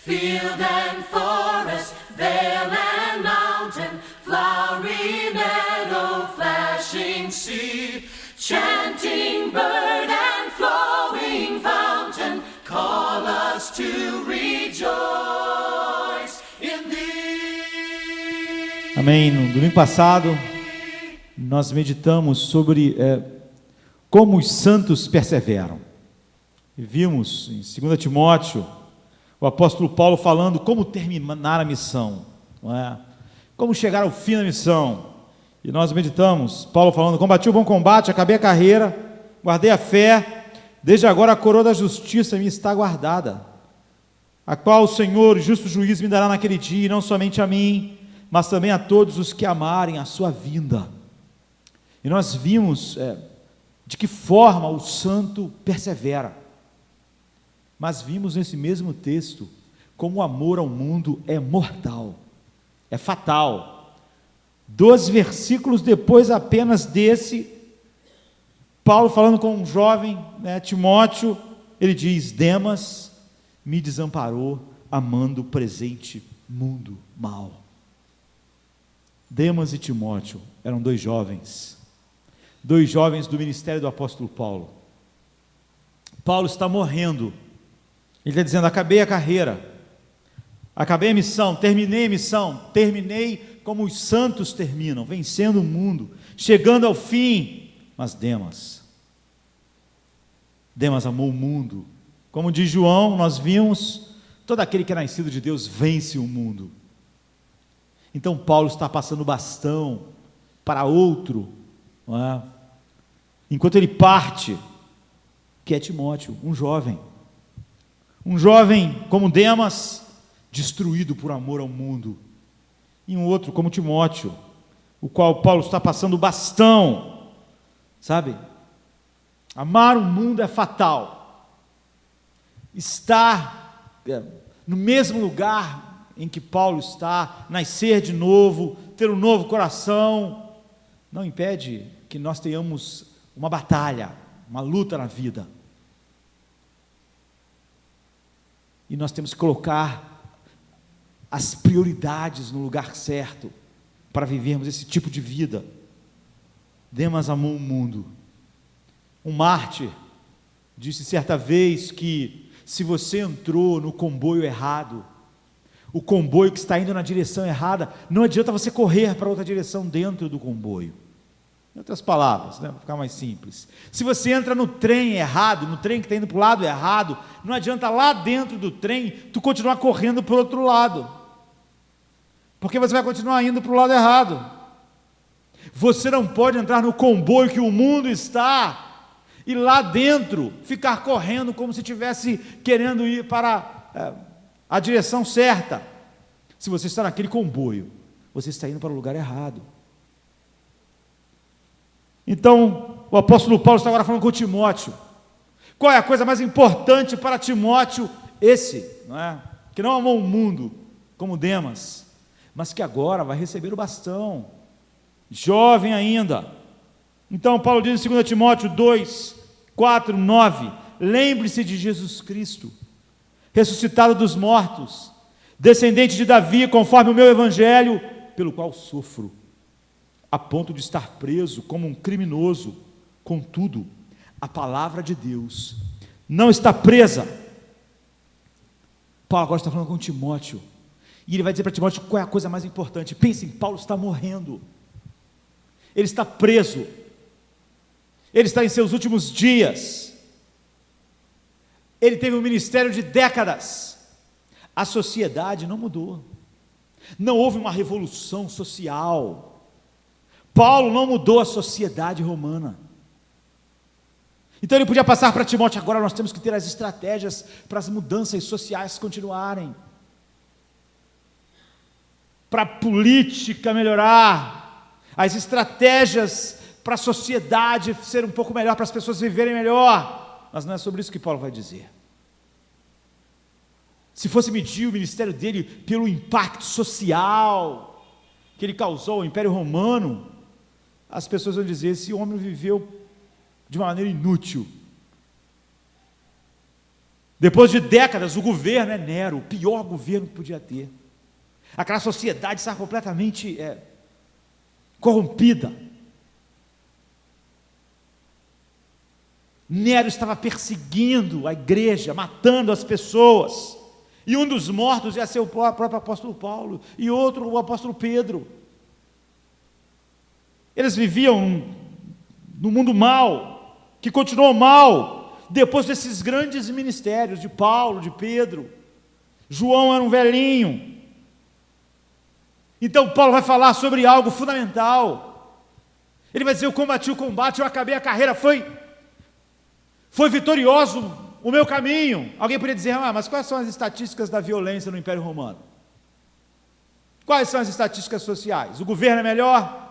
Field and forest, vale and mountain, flowery meadow, flashing sea, chanting bird and flowing fountain, call us to rejoice in thee. Amém. No domingo passado, nós meditamos sobre como os santos perseveram. E vimos em 2 Timóteo, o apóstolo Paulo falando como terminar a missão, não é? Como chegar ao fim da missão. E nós meditamos, Paulo falando: combati o bom combate, acabei a carreira, guardei a fé, desde agora a coroa da justiça me está guardada, a qual o Senhor, o justo juiz, me dará naquele dia, e não somente a mim, mas também a todos os que amarem a sua vinda. E nós vimos de que forma o santo persevera. Mas vimos nesse mesmo texto como o amor ao mundo é mortal, é fatal. 12 versículos depois apenas desse, Paulo falando com um jovem, Timóteo, ele diz: Demas me desamparou, amando o presente mundo mau. Demas e Timóteo eram dois jovens do ministério do apóstolo Paulo. Paulo está morrendo. Ele está dizendo: acabei a carreira, acabei a missão, terminei como os santos terminam, vencendo o mundo, chegando ao fim. Mas Demas amou o mundo. Como diz João, nós vimos, todo aquele que é nascido de Deus vence o mundo. Então Paulo está passando o bastão para outro, não é? Enquanto ele parte, que é Timóteo, um jovem como Demas, destruído por amor ao mundo, e um outro como Timóteo, o qual Paulo está passando o bastão, sabe? Amar o mundo é fatal. Estar no mesmo lugar em que Paulo está, nascer de novo, ter um novo coração, não impede que nós tenhamos uma batalha, uma luta na vida. E nós temos que colocar as prioridades no lugar certo para vivermos esse tipo de vida. Demas amou o mundo. Um mártir disse certa vez que se você entrou no comboio errado, o comboio que está indo na direção errada, não adianta você correr para outra direção dentro do comboio. Em outras palavras, para ficar mais simples, se você entra no trem errado, no trem que está indo para o lado errado, não adianta lá dentro do trem tu continuar correndo para o outro lado, porque você vai continuar indo para o lado errado. Você não pode entrar no comboio que o mundo está e lá dentro ficar correndo como se estivesse querendo ir para a direção certa. Se você está naquele comboio, você está indo para o lugar errado. Então, o apóstolo Paulo está agora falando com Timóteo. Qual é a coisa mais importante para Timóteo? Que não amou o mundo como Demas, mas que agora vai receber o bastão, jovem ainda. Então, Paulo diz em 2 Timóteo 2, 4, 9: lembre-se de Jesus Cristo, ressuscitado dos mortos, descendente de Davi, conforme o meu evangelho, pelo qual sofro, a ponto de estar preso como um criminoso. Contudo, a palavra de Deus não está presa. Paulo agora está falando com Timóteo, e ele vai dizer para Timóteo qual é a coisa mais importante. Pensem, Paulo está morrendo, ele está preso, ele está em seus últimos dias, ele teve um ministério de décadas, a sociedade não mudou, não houve uma revolução social. Paulo não mudou a sociedade romana. Então ele podia passar para Timóteo: agora nós temos que ter as estratégias para as mudanças sociais continuarem, para a política melhorar, as estratégias para a sociedade ser um pouco melhor, para as pessoas viverem melhor. Mas não é sobre isso que Paulo vai dizer. Se fosse medir o ministério dele pelo impacto social que ele causou ao Império Romano, as pessoas vão dizer: esse homem viveu de uma maneira inútil. Depois de décadas, o governo é Nero, o pior governo que podia ter. Aquela sociedade está completamente corrompida. Nero estava perseguindo a igreja, matando as pessoas. E um dos mortos ia ser o próprio apóstolo Paulo, e outro o apóstolo Pedro. Eles viviam no mundo mal, que continuou mal, depois desses grandes ministérios de Paulo, de Pedro. João era um velhinho. Então Paulo vai falar sobre algo fundamental. Ele vai dizer: eu combati o combate, eu acabei a carreira, foi vitorioso o meu caminho. Alguém poderia dizer: mas quais são as estatísticas da violência no Império Romano? Quais são as estatísticas sociais? O governo é melhor?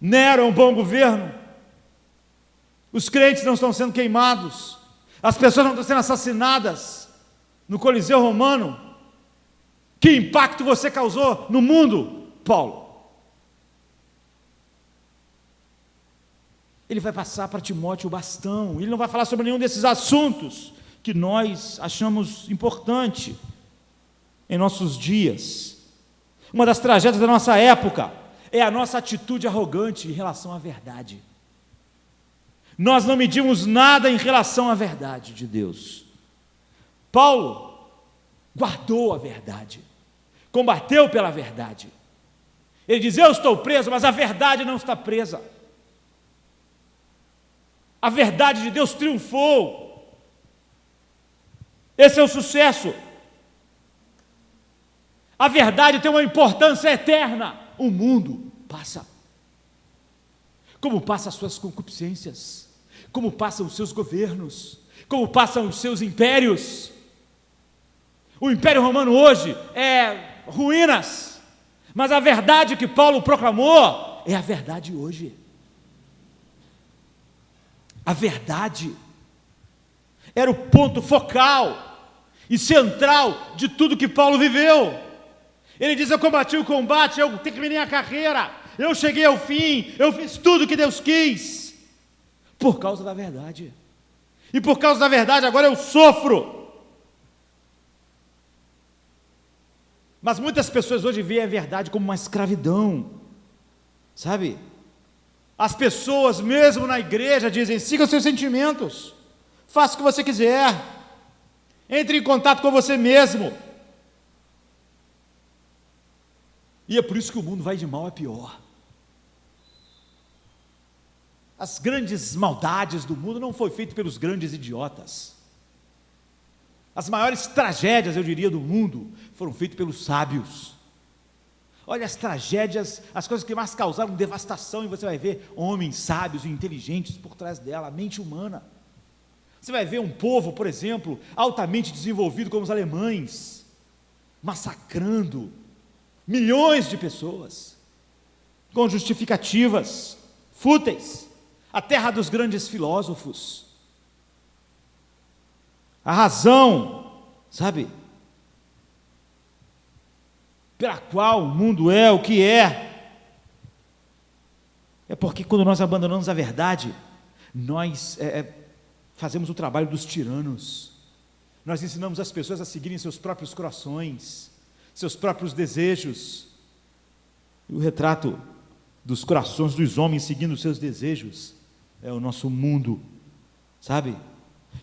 Nero é um bom governo? Os crentes não estão sendo queimados? As pessoas não estão sendo assassinadas no Coliseu Romano? Que impacto você causou no mundo, Paulo? Ele vai passar para Timóteo o bastão. Ele não vai falar sobre nenhum desses assuntos que nós achamos importante em nossos dias. Uma das tragédias da nossa época é a nossa atitude arrogante em relação à verdade. Nós não medimos nada em relação à verdade de Deus. Paulo guardou a verdade, combateu pela verdade. Ele diz: eu estou preso, mas a verdade não está presa. A verdade de Deus triunfou. Esse é o sucesso. A verdade tem uma importância eterna. O mundo passa. Como passam as suas concupiscências, como passam os seus governos, como passam os seus impérios. O Império Romano hoje é ruínas, mas a verdade que Paulo proclamou é a verdade hoje. A verdade era o ponto focal e central de tudo que Paulo viveu. Ele diz: eu combati o combate, eu terminei a carreira, eu cheguei ao fim, eu fiz tudo que Deus quis, por causa da verdade. E por causa da verdade agora eu sofro. Mas muitas pessoas hoje veem a verdade como uma escravidão, sabe? As pessoas, mesmo na igreja, dizem: siga os seus sentimentos, faça o que você quiser, entre em contato com você mesmo. E é por isso que o mundo vai de mal a pior. As grandes maldades do mundo não foram feitas pelos grandes idiotas. As maiores tragédias, eu diria, do mundo foram feitas pelos sábios. Olha as tragédias, as coisas que mais causaram devastação, e você vai ver homens sábios e inteligentes por trás dela, a mente humana. Você vai ver um povo, por exemplo, altamente desenvolvido como os alemães, massacrando milhões de pessoas, com justificativas fúteis, a terra dos grandes filósofos. A razão, sabe, pela qual o mundo é o que é porque quando nós abandonamos a verdade, nós fazemos o trabalho dos tiranos. Nós ensinamos as pessoas a seguirem seus próprios corações, seus próprios desejos. E o retrato dos corações dos homens seguindo os seus desejos é o nosso mundo, sabe?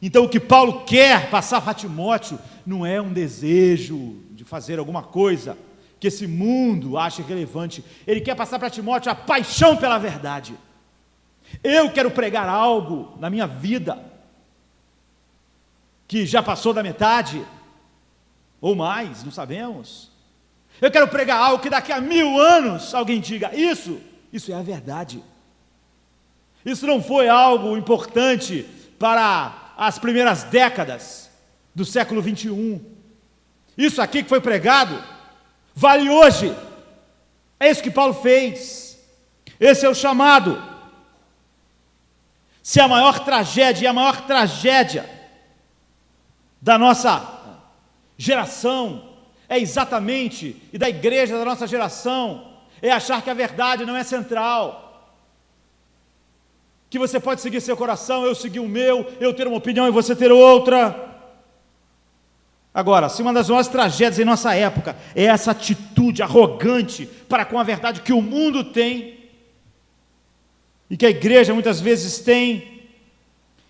Então o que Paulo quer passar para Timóteo não é um desejo de fazer alguma coisa que esse mundo ache relevante. Ele quer passar para Timóteo a paixão pela verdade. Eu quero pregar algo na minha vida que já passou da metade, ou mais, não sabemos. Eu quero pregar algo que daqui a 1000 anos alguém diga: isso é a verdade. Isso não foi algo importante para as primeiras décadas do século 21. Isso aqui que foi pregado vale hoje. É isso que Paulo fez. Esse é o chamado. Se a maior tragédia, e a maior tragédia da nossa geração é exatamente, e da igreja da nossa geração, é achar que a verdade não é central, que você pode seguir seu coração, eu seguir o meu, eu ter uma opinião e você ter outra. Agora, se uma das maiores tragédias em nossa época é essa atitude arrogante para com a verdade que o mundo tem, e que a igreja muitas vezes tem,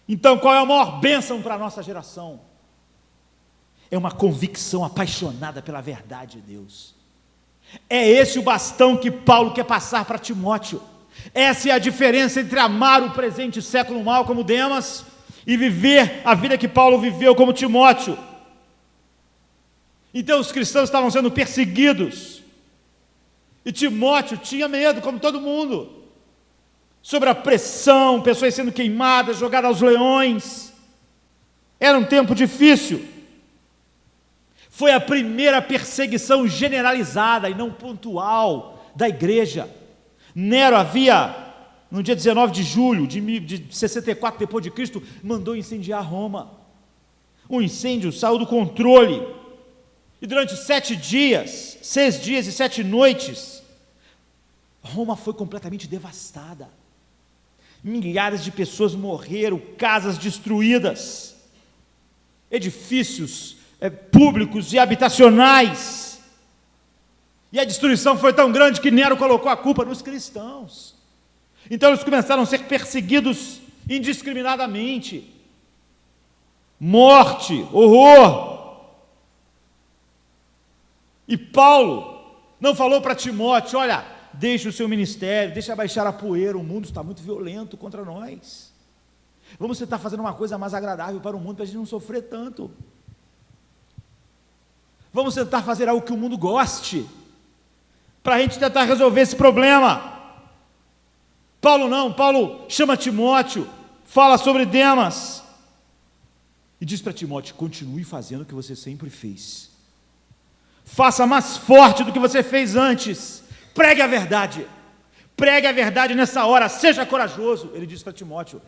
então qual é a maior bênção para a nossa geração? É uma convicção apaixonada pela verdade de Deus. É esse o bastão que Paulo quer passar para Timóteo. Essa é a diferença entre amar o presente século mal como Demas e viver a vida que Paulo viveu como Timóteo. Então os cristãos estavam sendo perseguidos e Timóteo tinha medo, como todo mundo, sobre a pressão, pessoas sendo queimadas, jogadas aos leões. Era um tempo difícil. Foi a primeira perseguição generalizada e não pontual da igreja. Nero havia, no dia 19 de julho de 64 depois de Cristo, mandou incendiar Roma. O incêndio saiu do controle. E durante 6 dias e 7 noites, Roma foi completamente devastada. Milhares de pessoas morreram, casas destruídas, edifícios públicos e habitacionais. E a destruição foi tão grande que Nero colocou a culpa nos cristãos. Então eles começaram a ser perseguidos indiscriminadamente. Morte, horror. E Paulo não falou para Timóteo: olha, deixe o seu ministério, deixe abaixar a poeira, o mundo está muito violento contra nós. Vamos tentar fazer uma coisa mais agradável para o mundo, para a gente não sofrer tanto. Vamos tentar fazer algo que o mundo goste, para a gente tentar resolver esse problema. Paulo não, Paulo chama Timóteo, fala sobre Demas, e diz para Timóteo: continue fazendo o que você sempre fez. Faça mais forte do que você fez antes. Pregue a verdade. Pregue a verdade nessa hora. Seja corajoso. Ele diz para Timóteo.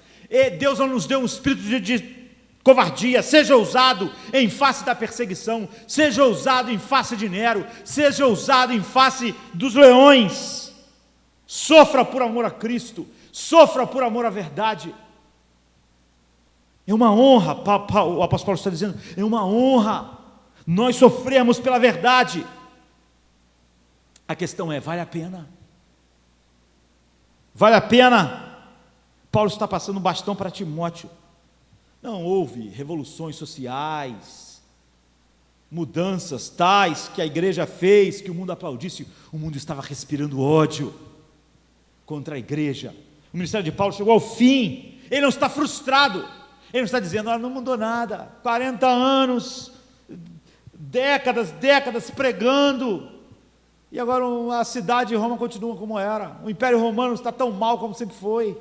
Deus não nos deu um espírito de covardia. Seja ousado em face da perseguição. Seja ousado em face de Nero. Seja ousado em face dos leões. Sofra por amor a Cristo. Sofra por amor à verdade. É uma honra, o apóstolo Paulo está dizendo, é uma honra nós sofremos pela verdade. A questão é, vale a pena? Vale a pena? Paulo está passando um bastão para Timóteo. Não houve revoluções sociais, mudanças tais que a igreja fez, que o mundo aplaudisse. O mundo estava respirando ódio contra a igreja. O ministério de Paulo chegou ao fim. Ele não está frustrado. Ele não está dizendo: não mudou nada. 40 anos, décadas pregando, e agora a cidade de Roma continua como era. O Império Romano está tão mal como sempre foi.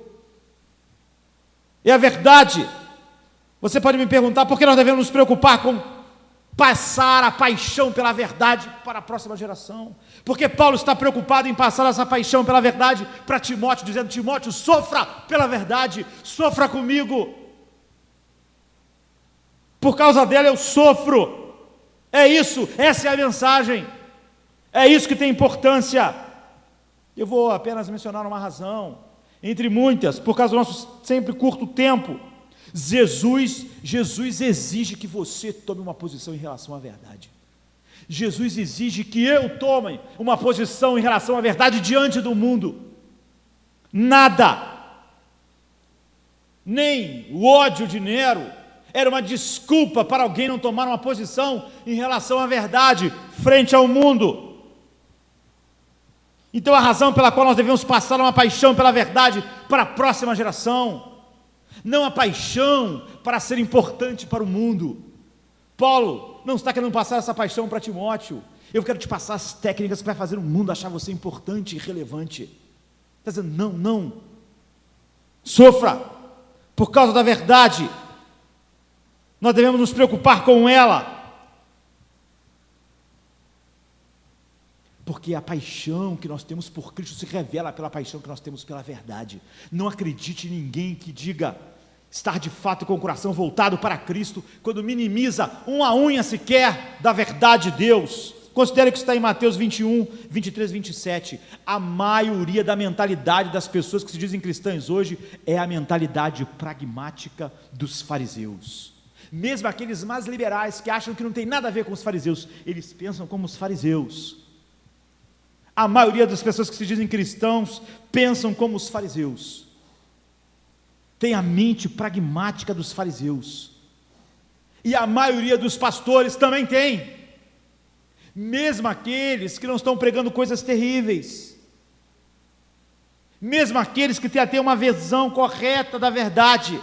É a verdade. Você pode me perguntar por que nós devemos nos preocupar com passar a paixão pela verdade para a próxima geração. Porque Paulo está preocupado em passar essa paixão pela verdade para Timóteo, dizendo: Timóteo, sofra pela verdade, sofra comigo. Por causa dela eu sofro. É isso, essa é a mensagem. É isso que tem importância. Eu vou apenas mencionar uma razão, entre muitas, por causa do nosso sempre curto tempo. Jesus exige que você tome uma posição em relação à verdade. Jesus exige que eu tome uma posição em relação à verdade diante do mundo. Nada, nem o ódio de Nero era uma desculpa para alguém não tomar uma posição em relação à verdade frente ao mundo. Então a razão pela qual nós devemos passar uma paixão pela verdade para a próxima geração, não a paixão para ser importante para o mundo. Paulo não está querendo passar essa paixão para Timóteo. Eu quero te passar as técnicas que vai fazer o mundo achar você importante e relevante. Está dizendo: não. Sofra por causa da verdade. Nós devemos nos preocupar com ela. Porque a paixão que nós temos por Cristo se revela pela paixão que nós temos pela verdade. Não acredite em ninguém que diga estar de fato com o coração voltado para Cristo, quando minimiza uma unha sequer da verdade de Deus. Considere que está em Mateus 21, 23, 27. A maioria da mentalidade das pessoas que se dizem cristãs hoje é a mentalidade pragmática dos fariseus. Mesmo aqueles mais liberais que acham que não tem nada a ver com os fariseus, eles pensam como os fariseus. A maioria das pessoas que se dizem cristãos pensam como os fariseus. Tem a mente pragmática dos fariseus. E a maioria dos pastores também tem. Mesmo aqueles que não estão pregando coisas terríveis, mesmo aqueles que têm até uma visão correta da verdade,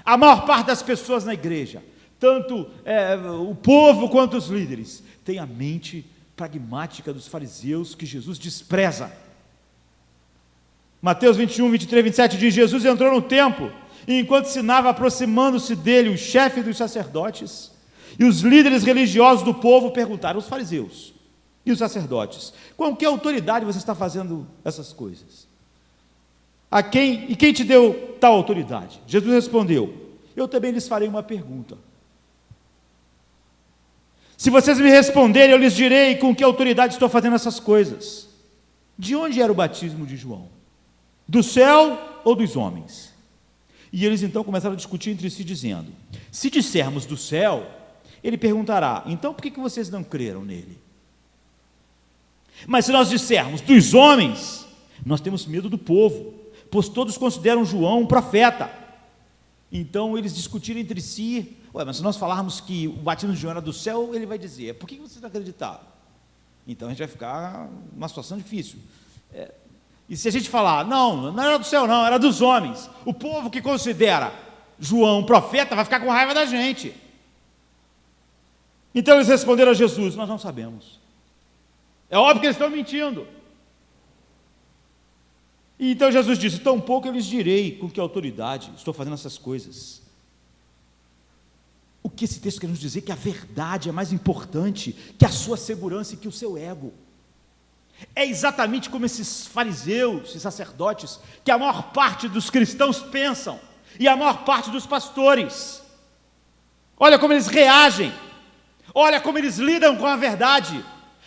a maior parte das pessoas na igreja, tanto o povo quanto os líderes, tem a mente pragmática dos fariseus que Jesus despreza. Mateus 21, 23, 27 diz: Jesus entrou no templo, e enquanto ensinava, aproximando-se dele o chefe dos sacerdotes e os líderes religiosos do povo, perguntaram aos fariseus e os sacerdotes: com que autoridade você está fazendo essas coisas? E quem te deu tal autoridade? Jesus respondeu: eu também lhes farei uma pergunta. Se vocês me responderem, eu lhes direi com que autoridade estou fazendo essas coisas. De onde era o batismo de João? Do céu ou dos homens? E eles então começaram a discutir entre si, dizendo: se dissermos do céu, ele perguntará: então por que vocês não creram nele? Mas se nós dissermos dos homens, nós temos medo do povo, pois todos consideram João um profeta. Então eles discutiram entre si: mas se nós falarmos que o batismo de João era do céu, ele vai dizer: por que vocês não acreditaram? Então a gente vai ficar numa situação difícil. E se a gente falar: não era do céu não, era dos homens, o povo que considera João um profeta vai ficar com raiva da gente. Então eles responderam a Jesus: nós não sabemos. É óbvio que eles estão mentindo. E então Jesus disse: tampouco eu lhes direi com que autoridade estou fazendo essas coisas. O que esse texto quer nos dizer? Que a verdade é mais importante que a sua segurança e que o seu ego. É exatamente como esses fariseus e sacerdotes, que a maior parte dos cristãos pensam, e a maior parte dos pastores. Olha como eles reagem, olha como eles lidam com a verdade.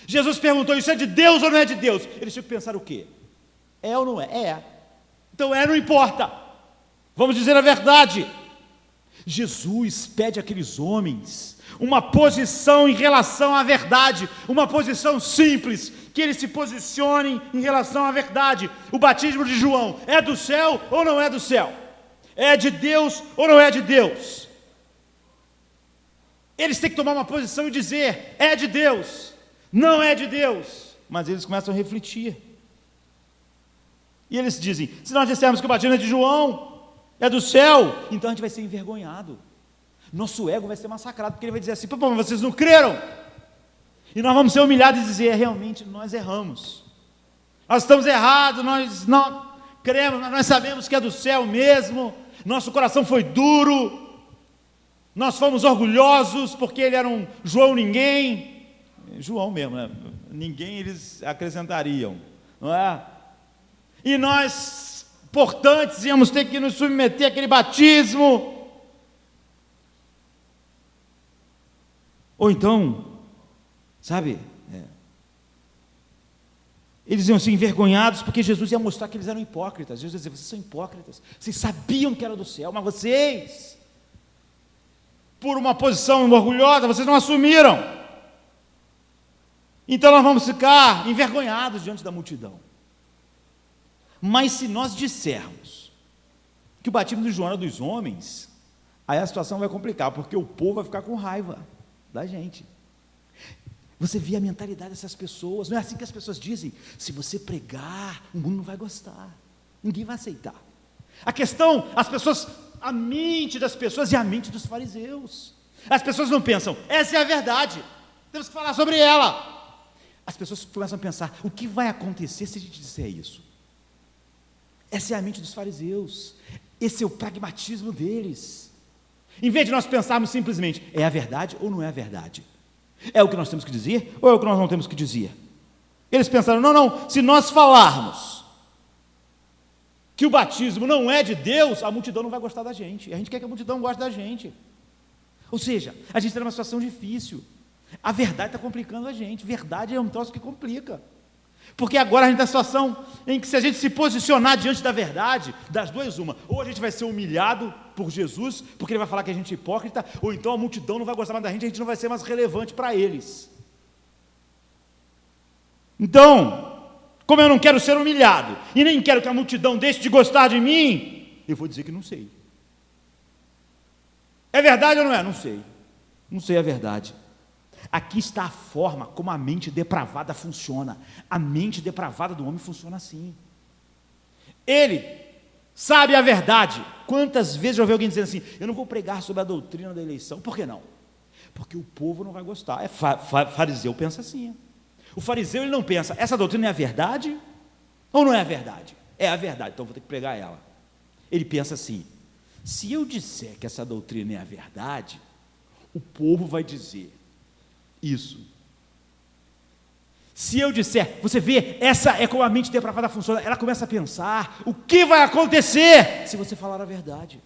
Jesus perguntou: isso é de Deus ou não é de Deus? Eles tinham que pensar o quê? É ou não é? É. Então não importa, vamos dizer a verdade. Jesus pede àqueles homens uma posição em relação à verdade, uma posição simples, que eles se posicionem em relação à verdade. O batismo de João é do céu ou não é do céu? É de Deus ou não é de Deus? Eles têm que tomar uma posição e dizer: é de Deus, não é de Deus. Mas eles começam a refletir, e eles dizem: se nós dissermos que o batismo é de João, é do céu, então a gente vai ser envergonhado, nosso ego vai ser massacrado, porque ele vai dizer assim: mas vocês não creram? E nós vamos ser humilhados e dizer: realmente nós erramos, nós estamos errados, nós não cremos, nós sabemos que é do céu mesmo, nosso coração foi duro, nós fomos orgulhosos, porque ele era um João ninguém, João mesmo, né? Ninguém eles acrescentariam, não é? E nós, portanto, íamos ter que nos submeter àquele batismo. Ou então, sabe, eles iam ser envergonhados, porque Jesus ia mostrar que eles eram hipócritas. Jesus ia dizer: vocês são hipócritas, vocês sabiam que era do céu, mas vocês, por uma posição orgulhosa, vocês não assumiram. Então nós vamos ficar envergonhados diante da multidão. Mas se nós dissermos que o batismo de João era dos homens, aí a situação vai complicar, porque o povo vai ficar com raiva da gente. Você vê a mentalidade dessas pessoas, não é assim que as pessoas dizem: se você pregar, o mundo não vai gostar, ninguém vai aceitar. A questão, a mente das pessoas e a mente dos fariseus. As pessoas não pensam: essa é a verdade, temos que falar sobre ela. As pessoas começam a pensar: o que vai acontecer se a gente disser isso? Essa é a mente dos fariseus, esse é o pragmatismo deles. Em vez de nós pensarmos simplesmente: é a verdade ou não é a verdade? É o que nós temos que dizer ou é o que nós não temos que dizer? Eles pensaram: não, se nós falarmos que o batismo não é de Deus, a multidão não vai gostar da gente, a gente quer que a multidão goste da gente. Ou seja, a gente está numa situação difícil. A verdade está complicando a gente. Verdade é um troço que complica. Porque agora a gente está em situação em que, se a gente se posicionar diante da verdade, das duas uma, ou a gente vai ser humilhado por Jesus, porque ele vai falar que a gente é hipócrita, ou então a multidão não vai gostar mais da gente, a gente não vai ser mais relevante para eles. Então, como eu não quero ser humilhado, e nem quero que a multidão deixe de gostar de mim, eu vou dizer que não sei. É verdade ou não é? Não sei. Não sei a verdade. Aqui está a forma como a mente depravada funciona. A mente depravada do homem funciona assim. Ele sabe a verdade. Quantas vezes eu ouvi alguém dizendo assim: eu não vou pregar sobre a doutrina da eleição. Por que não? Porque o povo não vai gostar. Fariseu pensa assim. O fariseu, ele não pensa: essa doutrina é a verdade ou não é a verdade? É a verdade, então vou ter que pregar ela. Ele pensa assim: se eu disser que essa doutrina é a verdade, o povo vai dizer isso. Se eu disser, você vê, essa é como a mente depravada funciona, ela começa a pensar, o que vai acontecer se você falar a verdade?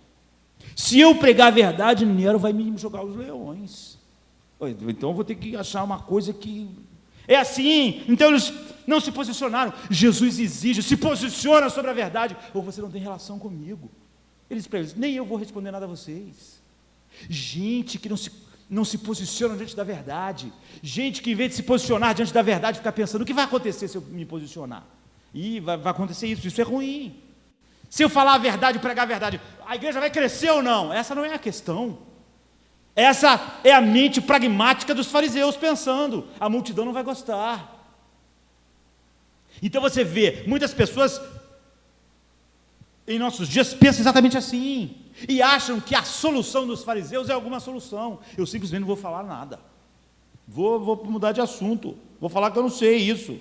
Se eu pregar a verdade, Nero vai me jogar os leões. Então eu vou ter que achar uma coisa que... É assim, então eles não se posicionaram. Jesus exige, se posiciona sobre a verdade, ou você não tem relação comigo. Eles para eles, nem eu vou responder nada a vocês. Gente que não se posiciona diante da verdade, gente que, em vez de se posicionar diante da verdade, fica pensando: o que vai acontecer se eu me posicionar? E vai acontecer isso é ruim. Se eu falar a verdade, pregar a verdade, a igreja vai crescer ou não? Essa não é a questão. Essa é a mente pragmática dos fariseus pensando: a multidão não vai gostar. Então você vê, muitas pessoas em nossos dias pensam exatamente assim, e acham que a solução dos fariseus é alguma solução. Eu simplesmente não vou falar nada, vou mudar de assunto, vou falar que eu não sei isso.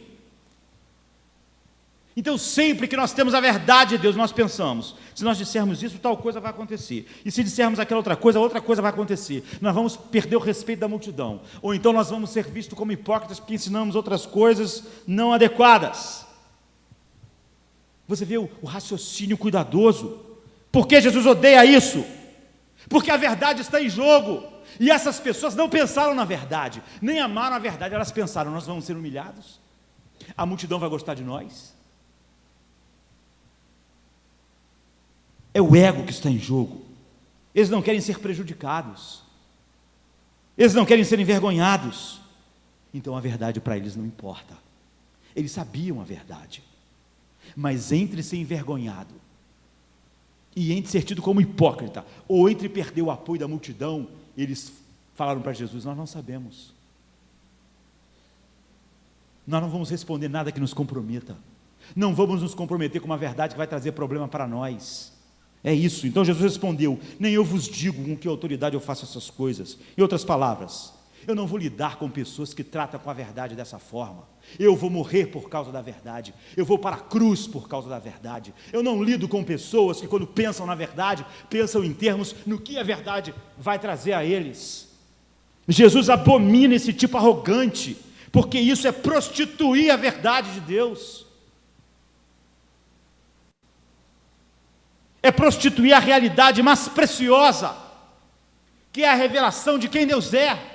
Então, sempre que nós temos a verdade de Deus, nós pensamos: se nós dissermos isso, tal coisa vai acontecer, e se dissermos aquela outra coisa vai acontecer. Nós vamos perder o respeito da multidão, ou então nós vamos ser vistos como hipócritas porque ensinamos outras coisas não adequadas. Você vê o raciocínio cuidadoso. Por que Jesus odeia isso? Porque a verdade está em jogo, e essas pessoas não pensaram na verdade, nem amaram a verdade. Elas pensaram: nós vamos ser humilhados, a multidão vai gostar de nós. É o ego que está em jogo. Eles não querem ser prejudicados, eles não querem ser envergonhados. Então a verdade para eles não importa. Eles sabiam a verdade, mas entre ser envergonhado e entre ser tido como hipócrita, ou entre perder o apoio da multidão, eles falaram para Jesus: nós não sabemos, nós não vamos responder nada que nos comprometa, não vamos nos comprometer com uma verdade que vai trazer problema para nós. É isso. Então Jesus respondeu: nem eu vos digo com que autoridade eu faço essas coisas. Em outras palavras, eu não vou lidar com pessoas que tratam com a verdade dessa forma. Eu vou morrer por causa da verdade, eu vou para a cruz por causa da verdade. Eu não lido com pessoas que, quando pensam na verdade, pensam em termos no que a verdade vai trazer a eles. Jesus abomina esse tipo arrogante, porque isso é prostituir a verdade de Deus, é prostituir a realidade mais preciosa, que é a revelação de quem Deus é.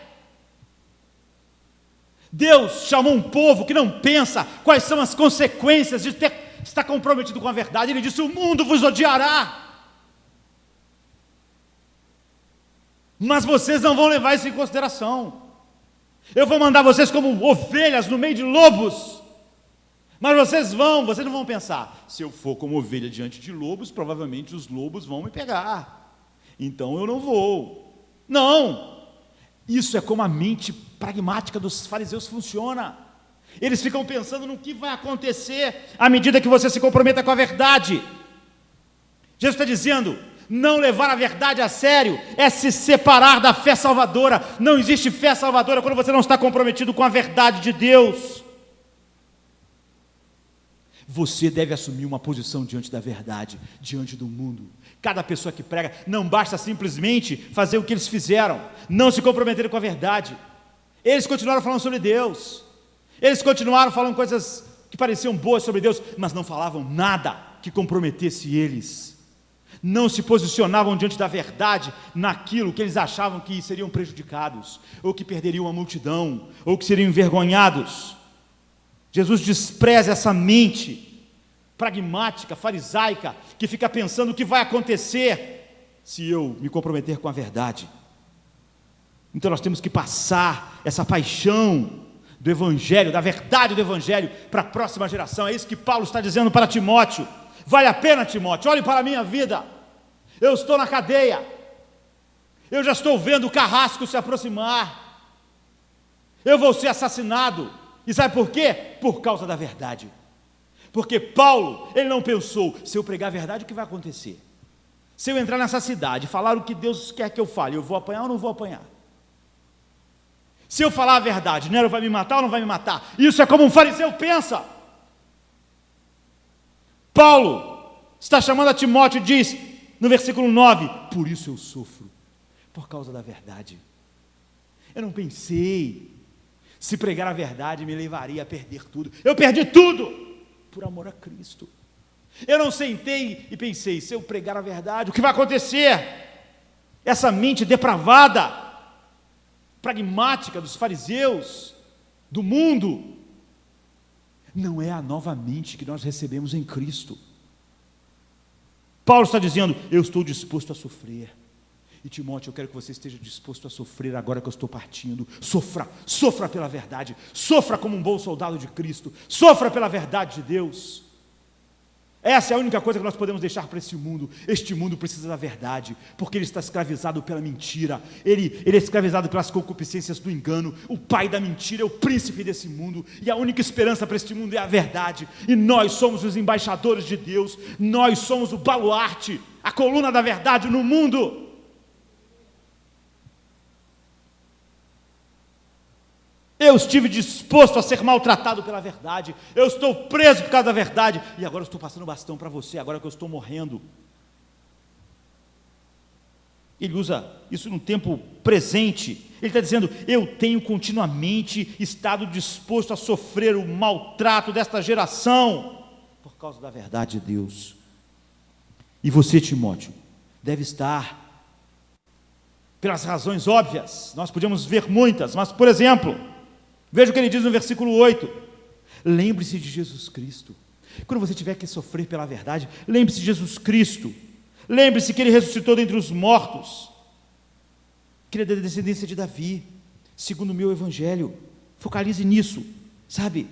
Deus chamou um povo que não pensa quais são as consequências de estar comprometido com a verdade. Ele disse: o mundo vos odiará, mas vocês não vão levar isso em consideração. Eu vou mandar vocês como ovelhas no meio de lobos, mas vocês não vão pensar: se eu for como ovelha diante de lobos, provavelmente os lobos vão me pegar, então eu não vou. Não, isso é como a mente pragmática dos fariseus funciona. Eles ficam pensando no que vai acontecer à medida que você se comprometa com a verdade. Jesus está dizendo: não levar a verdade a sério é se separar da fé salvadora. Não existe fé salvadora quando você não está comprometido com a verdade de Deus. Você deve assumir uma posição diante da verdade, diante do mundo. Cada pessoa que prega, não basta simplesmente fazer o que eles fizeram, não se comprometerem com a verdade. Eles continuaram falando sobre Deus, eles continuaram falando coisas que pareciam boas sobre Deus, mas não falavam nada que comprometesse eles, não se posicionavam diante da verdade naquilo que eles achavam que seriam prejudicados, ou que perderiam a multidão, ou que seriam envergonhados. Jesus despreza essa mente pragmática, farisaica, que fica pensando o que vai acontecer se eu me comprometer com a verdade. Então nós temos que passar essa paixão do Evangelho, da verdade do Evangelho, para a próxima geração. É isso que Paulo está dizendo para Timóteo. Vale a pena, Timóteo, olhe para a minha vida. Eu estou na cadeia, eu já estou vendo o carrasco se aproximar, eu vou ser assassinado. E sabe por quê? Por causa da verdade. Porque Paulo, ele não pensou, se eu pregar a verdade, o que vai acontecer? Se eu entrar nessa cidade e falar o que Deus quer que eu fale, eu vou apanhar ou não vou apanhar? Se eu falar a verdade, Nero vai me matar ou não vai me matar? Isso é como um fariseu pensa. Paulo está chamando a Timóteo e diz, no versículo 9, por isso eu sofro, por causa da verdade. Eu não pensei, se pregar a verdade me levaria a perder tudo. Eu perdi tudo por amor a Cristo. Eu não sentei e pensei, se eu pregar a verdade, o que vai acontecer? Essa mente depravada, pragmática dos fariseus, do mundo, não é a nova mente que nós recebemos em Cristo. Paulo está dizendo, eu estou disposto a sofrer. E Timóteo, eu quero que você esteja disposto a sofrer agora que eu estou partindo. Sofra pela verdade, sofra como um bom soldado de Cristo, sofra pela verdade de Deus. Essa é a única coisa que nós podemos deixar para esse mundo. Este mundo precisa da verdade, porque ele está escravizado pela mentira, ele é escravizado pelas concupiscências do engano. O pai da mentira é o príncipe desse mundo, e a única esperança para este mundo é a verdade, e nós somos os embaixadores de Deus, nós somos o baluarte, a coluna da verdade no mundo. Eu estive disposto a ser maltratado pela verdade, eu estou preso por causa da verdade, e agora eu estou passando o bastão para você, agora que eu estou morrendo. Ele usa isso no tempo presente, ele está dizendo, eu tenho continuamente estado disposto a sofrer o maltrato desta geração, por causa da verdade de Deus. E você, Timóteo, deve estar, pelas razões óbvias, nós podemos ver muitas, mas por exemplo, veja o que ele diz no versículo 8, lembre-se de Jesus Cristo. Quando você tiver que sofrer pela verdade, lembre-se de Jesus Cristo, lembre-se que ele ressuscitou dentre os mortos, que ele é da descendência de Davi, segundo o meu evangelho. Focalize nisso, sabe?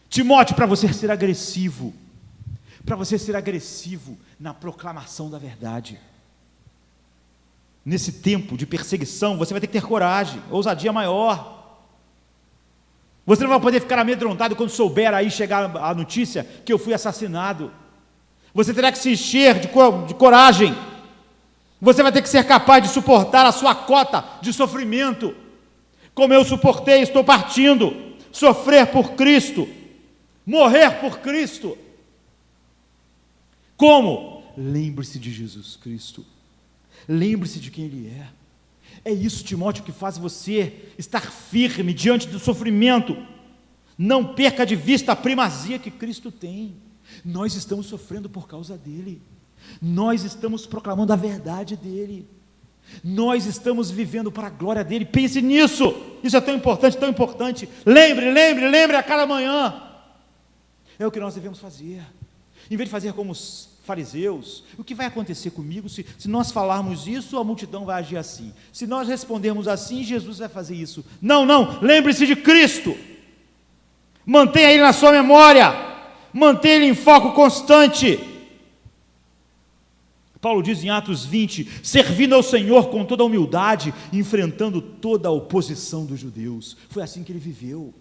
Timóteo, para você ser agressivo na proclamação da verdade, nesse tempo de perseguição, você vai ter que ter coragem, ousadia maior. Você não vai poder ficar amedrontado quando souber aí chegar a notícia que eu fui assassinado. Você terá que se encher de coragem. Você vai ter que ser capaz de suportar a sua cota de sofrimento. Como eu suportei, estou partindo. Sofrer por Cristo. Morrer por Cristo. Como? Lembre-se de Jesus Cristo. Lembre-se de quem Ele é. É isso, Timóteo, que faz você estar firme diante do sofrimento. Não perca de vista a primazia que Cristo tem. Nós estamos sofrendo por causa dEle. Nós estamos proclamando a verdade dEle. Nós estamos vivendo para a glória dEle. Pense nisso. Isso é tão importante, tão importante. Lembre a cada manhã. É o que nós devemos fazer. Em vez de fazer como os fariseus, o que vai acontecer comigo se nós falarmos isso, a multidão vai agir assim, se nós respondermos assim, Jesus vai fazer isso. Não, lembre-se de Cristo, mantenha Ele na sua memória, mantenha Ele em foco constante. Paulo diz em Atos 20, servindo ao Senhor com toda a humildade, enfrentando toda a oposição dos judeus. Foi assim que ele viveu.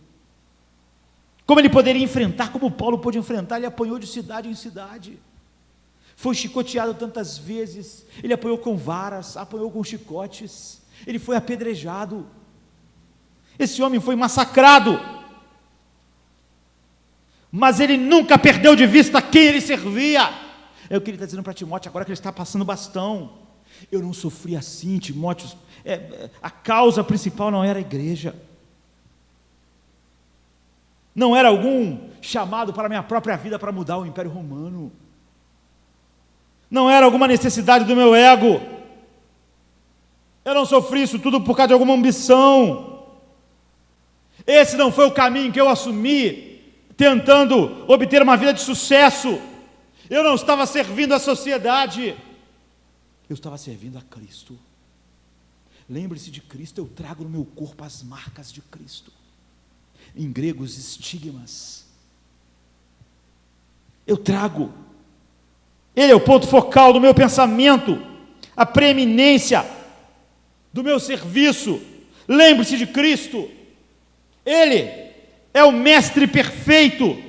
Como ele poderia enfrentar, como Paulo pôde enfrentar? Ele apanhou de cidade em cidade, foi chicoteado tantas vezes, ele apanhou com varas, apanhou com chicotes, ele foi apedrejado, esse homem foi massacrado, mas ele nunca perdeu de vista quem ele servia. É o que ele está dizendo para Timóteo, agora que ele está passando bastão. Eu não sofri assim, Timóteo, a causa principal não era a igreja, não era algum chamado para a minha própria vida para mudar o Império Romano. não era alguma necessidade do meu ego. Eu não sofri isso tudo por causa de alguma ambição. Esse não foi o caminho que eu assumi, tentando obter uma vida de sucesso. Eu não estava servindo a sociedade, eu estava servindo a Cristo. Lembre-se de Cristo, eu trago no meu corpo as marcas de Cristo. Em grego, os estigmas. Eu trago. Ele é o ponto focal do meu pensamento, a preeminência do meu serviço. Lembre-se de Cristo. Ele é o mestre perfeito.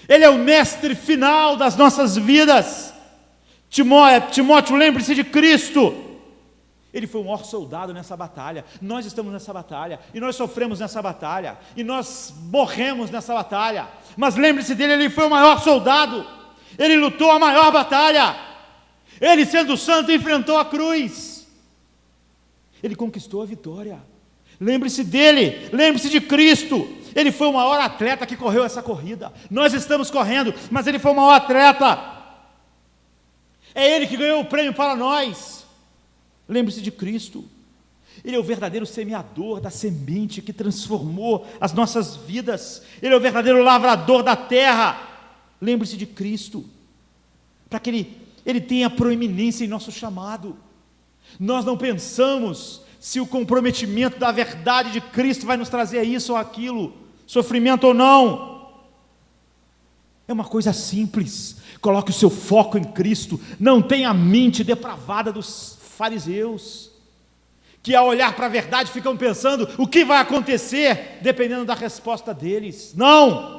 Ele é o mestre final das nossas vidas. Timóteo, lembre-se de Cristo. Ele foi o maior soldado nessa batalha. Nós estamos nessa batalha, e nós sofremos nessa batalha, e nós morremos nessa batalha. Mas lembre-se dele, ele foi o maior soldado. Ele lutou a maior batalha. Ele, sendo santo, enfrentou a cruz. Ele conquistou a vitória. Lembre-se dele, lembre-se de Cristo. Ele foi o maior atleta que correu essa corrida. Nós estamos correndo, mas ele foi o maior atleta. É ele que ganhou o prêmio para nós. Lembre-se de Cristo. Ele é o verdadeiro semeador da semente que transformou as nossas vidas. Ele é o verdadeiro lavrador da terra. Lembre-se de Cristo, para que ele tenha proeminência em nosso chamado. Nós não pensamos se o comprometimento da verdade de Cristo vai nos trazer isso ou aquilo, sofrimento ou não. É uma coisa simples. Coloque o seu foco em Cristo. Não tenha a mente depravada dos fariseus, que ao olhar para a verdade ficam pensando o que vai acontecer dependendo da resposta deles. Não!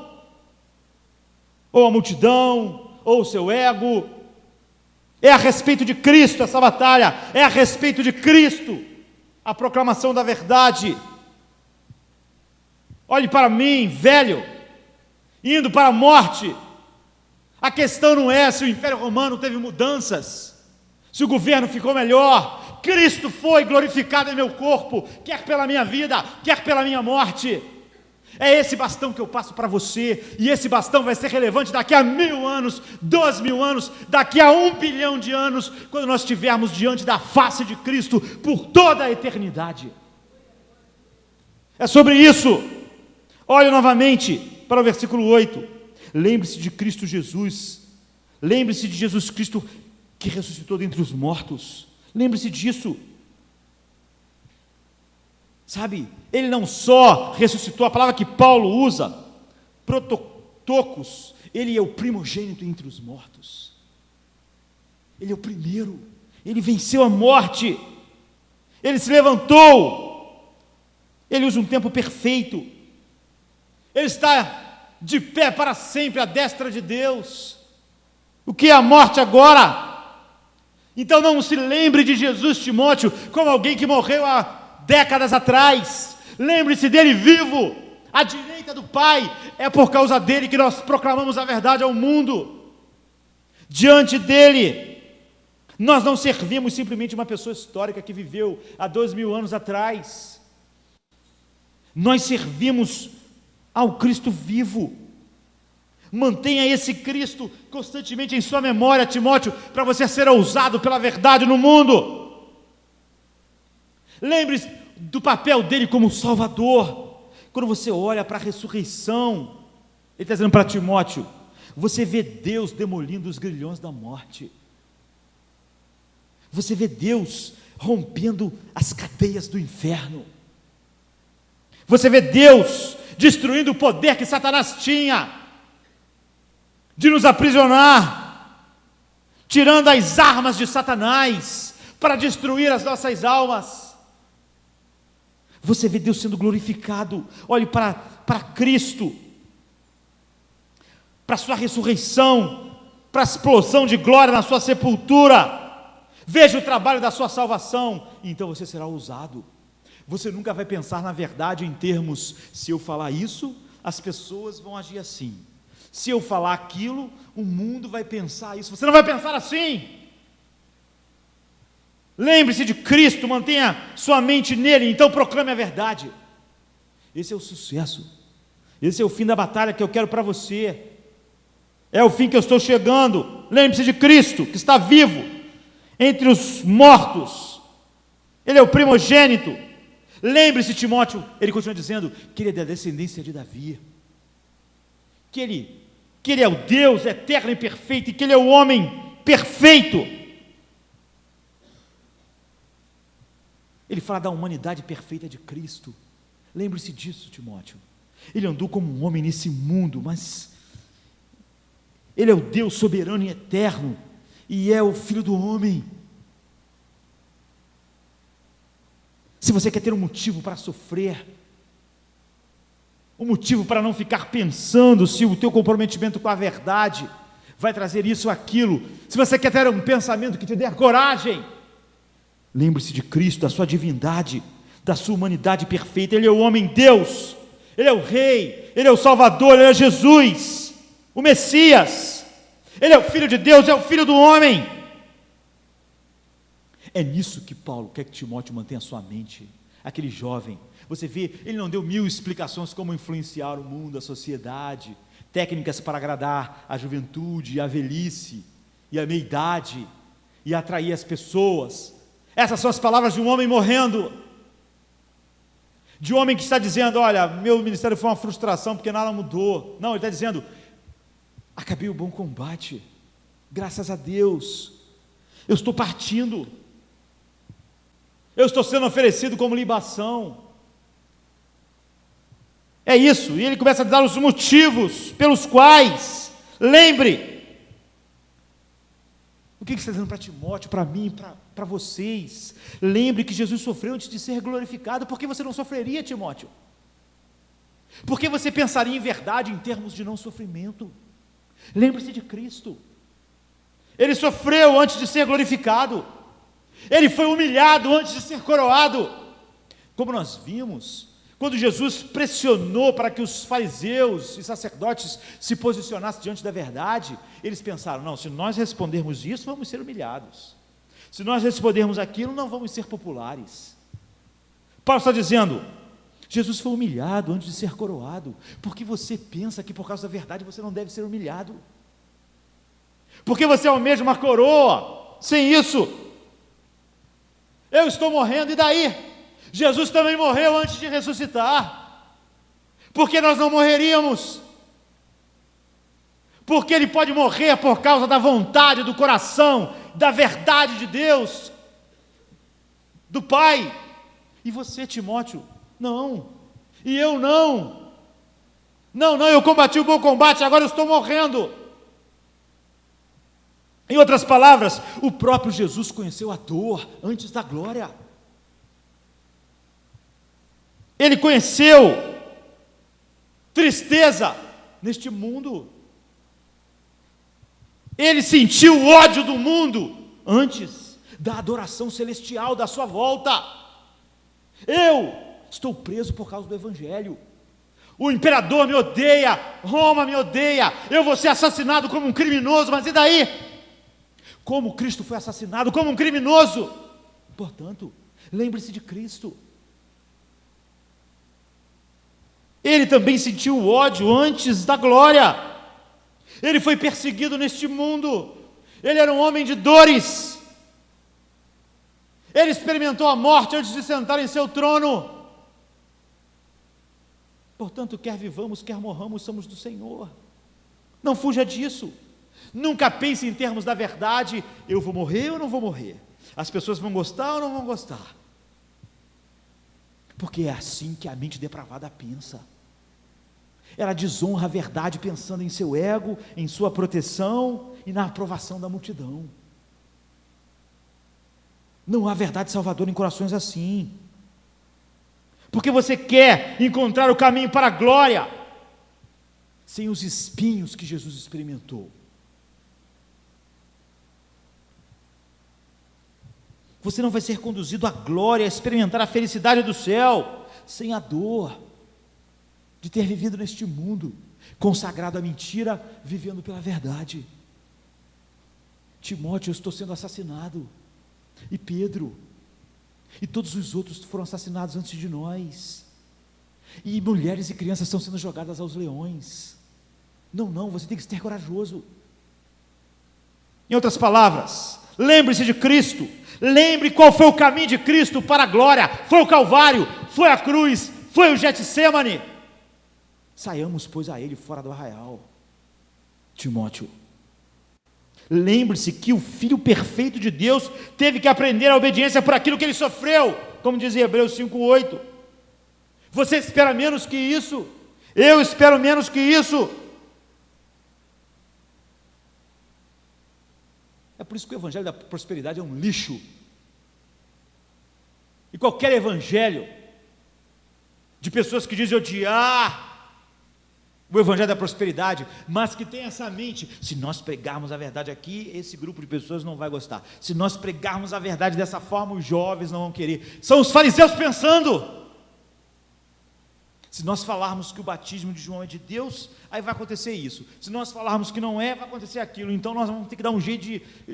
Ou a multidão, ou o seu ego. É a respeito de Cristo essa batalha, é a respeito de Cristo a proclamação da verdade. Olhe para mim, velho, indo para a morte. A questão não é se o Império Romano teve mudanças, se o governo ficou melhor. Cristo foi glorificado em meu corpo, quer pela minha vida, quer pela minha morte. É esse bastão que eu passo para você, e esse bastão vai ser relevante daqui a 1000 anos, 2000 anos, daqui a 1 bilhão de anos, quando nós estivermos diante da face de Cristo por toda a eternidade. É sobre isso. Olhe novamente para o versículo 8. Lembre-se de Cristo Jesus. Lembre-se de Jesus Cristo que ressuscitou dentre os mortos. Lembre-se disso. Sabe, ele não só ressuscitou, a palavra que Paulo usa, prototokos, ele é o primogênito entre os mortos. Ele é o primeiro. Ele venceu a morte. Ele se levantou. Ele usa um tempo perfeito. Ele está de pé para sempre à destra de Deus. O que é a morte agora? Então não se lembre de Jesus, Timóteo, como alguém que morreu há décadas atrás. Lembre-se dele vivo, à direita do Pai. É por causa dele que nós proclamamos a verdade ao mundo. Diante dele, nós não servimos simplesmente uma pessoa histórica que viveu há 2000 anos atrás. Nós servimos ao Cristo vivo. Mantenha esse Cristo constantemente em sua memória, Timóteo, para você ser ousado pela verdade no mundo. Lembre-se do papel dele como Salvador. Quando você olha para a ressurreição, ele está dizendo para Timóteo, você vê Deus demolindo os grilhões da morte. Você vê Deus rompendo as cadeias do inferno. Você vê Deus destruindo o poder que Satanás tinha de nos aprisionar, tirando as armas de Satanás para destruir as nossas almas. Você vê Deus sendo glorificado. Olhe para Cristo, para a sua ressurreição, para a explosão de glória na sua sepultura. Veja o trabalho da sua salvação, e então você será ousado. Você nunca vai pensar na verdade em termos, se eu falar isso, as pessoas vão agir assim. Se eu falar aquilo, o mundo vai pensar isso. Você não vai pensar assim. Lembre-se de Cristo, mantenha sua mente nele, então proclame a verdade. Esse é o sucesso. Esse é o fim da batalha que eu quero para você. É o fim que eu estou chegando. lembre-se de Cristo, que está vivo entre os mortos. Ele é o primogênito. Lembre-se, Timóteo, ele continua dizendo que ele é da descendência de Davi, que ele é o Deus eterno e perfeito, e que ele é o homem perfeito. Ele fala da humanidade perfeita de Cristo. Lembre-se disso, Timóteo. Ele andou como um homem nesse mundo, mas ele é o Deus soberano e eterno, e é o Filho do homem. Se você quer ter um motivo para sofrer, um motivo para não ficar pensando se o teu comprometimento com a verdade vai trazer isso ou aquilo, se você quer ter um pensamento que te dê coragem, lembre-se de Cristo, da sua divindade, da sua humanidade perfeita. Ele é o homem Deus, Ele é o Rei, Ele é o Salvador, Ele é Jesus, o Messias, Ele é o Filho de Deus, é o Filho do homem. É nisso que Paulo quer que Timóteo mantenha a sua mente. Aquele jovem, você vê, ele não deu 1000 explicações como influenciar o mundo, a sociedade, técnicas para agradar a juventude, a velhice e a meia-idade, e atrair as pessoas. Essas são as palavras de um homem morrendo, de um homem que está dizendo: olha, meu ministério foi uma frustração porque nada mudou. Não, ele está dizendo: acabei o bom combate, graças a Deus, eu estou partindo, eu estou sendo oferecido como libação. É isso, e ele começa a dar os motivos pelos quais, lembre, o que ele está dizendo para Timóteo, para mim, para vocês? Lembre que Jesus sofreu antes de ser glorificado. Por que você não sofreria, Timóteo? Por que você pensaria em verdade em termos de não sofrimento? Lembre-se de Cristo. Ele sofreu antes de ser glorificado. Ele foi humilhado antes de ser coroado. Como nós vimos, quando Jesus pressionou para que os fariseus e sacerdotes se posicionassem diante da verdade, eles pensaram: não, se nós respondermos isso, vamos ser humilhados. Se nós respondermos aquilo, não vamos ser populares. Paulo está dizendo: Jesus foi humilhado antes de ser coroado. Porque você pensa que por causa da verdade você não deve ser humilhado? Porque você almeja uma coroa? Sem isso, eu estou morrendo, e daí? Jesus também morreu antes de ressuscitar. Por que nós não morreríamos? Porque Ele pode morrer por causa da vontade, do coração, da verdade de Deus, do Pai. E você, Timóteo, não. E eu não. Não, eu combati o bom combate, agora eu estou morrendo. Em outras palavras, o próprio Jesus conheceu a dor antes da glória. Ele conheceu tristeza neste mundo. Ele sentiu o ódio do mundo antes da adoração celestial, da sua volta. Eu estou preso por causa do Evangelho. O imperador me odeia, Roma me odeia, eu vou ser assassinado como um criminoso, mas e daí? Como Cristo foi assassinado como um criminoso. Portanto, lembre-se de Cristo. Ele também sentiu o ódio antes da glória. Ele foi perseguido neste mundo. Ele era um homem de dores. Ele experimentou a morte antes de sentar em seu trono. Portanto, quer vivamos, quer morramos, somos do Senhor. Não fuja disso. Nunca pense em termos da verdade: eu vou morrer ou não vou morrer? As pessoas vão gostar ou não vão gostar? Porque é assim que a mente depravada pensa. Ela desonra a verdade pensando em seu ego, em sua proteção e na aprovação da multidão. Não há verdade salvadora em corações assim. Porque você quer encontrar o caminho para a glória sem os espinhos que Jesus experimentou. Você não vai ser conduzido à glória, a experimentar a felicidade do céu, sem a dor de ter vivido neste mundo, consagrado à mentira, vivendo pela verdade. Timóteo, eu estou sendo assassinado, e Pedro, e todos os outros foram assassinados antes de nós, e mulheres e crianças estão sendo jogadas aos leões. Não, você tem que ser corajoso. Em outras palavras, lembre-se de Cristo. Lembre qual foi o caminho de Cristo para a glória. Foi o Calvário, foi a cruz, foi o Getsêmani. Saiamos, pois, a Ele fora do arraial. Timóteo, lembre-se que o Filho perfeito de Deus teve que aprender a obediência por aquilo que Ele sofreu, como diz em Hebreus 5:8. Você espera menos que isso? Eu espero menos que isso. É por isso que o evangelho da prosperidade é um lixo. E qualquer evangelho de pessoas que dizem odiar o evangelho da prosperidade, mas que tem essa mente: se nós pregarmos a verdade aqui, esse grupo de pessoas não vai gostar. Se nós pregarmos a verdade dessa forma, os jovens não vão querer. São os fariseus pensando. Se nós falarmos que o batismo de João é de Deus, aí vai acontecer isso. Se nós falarmos que não é, vai acontecer aquilo. Então nós vamos ter que dar um jeito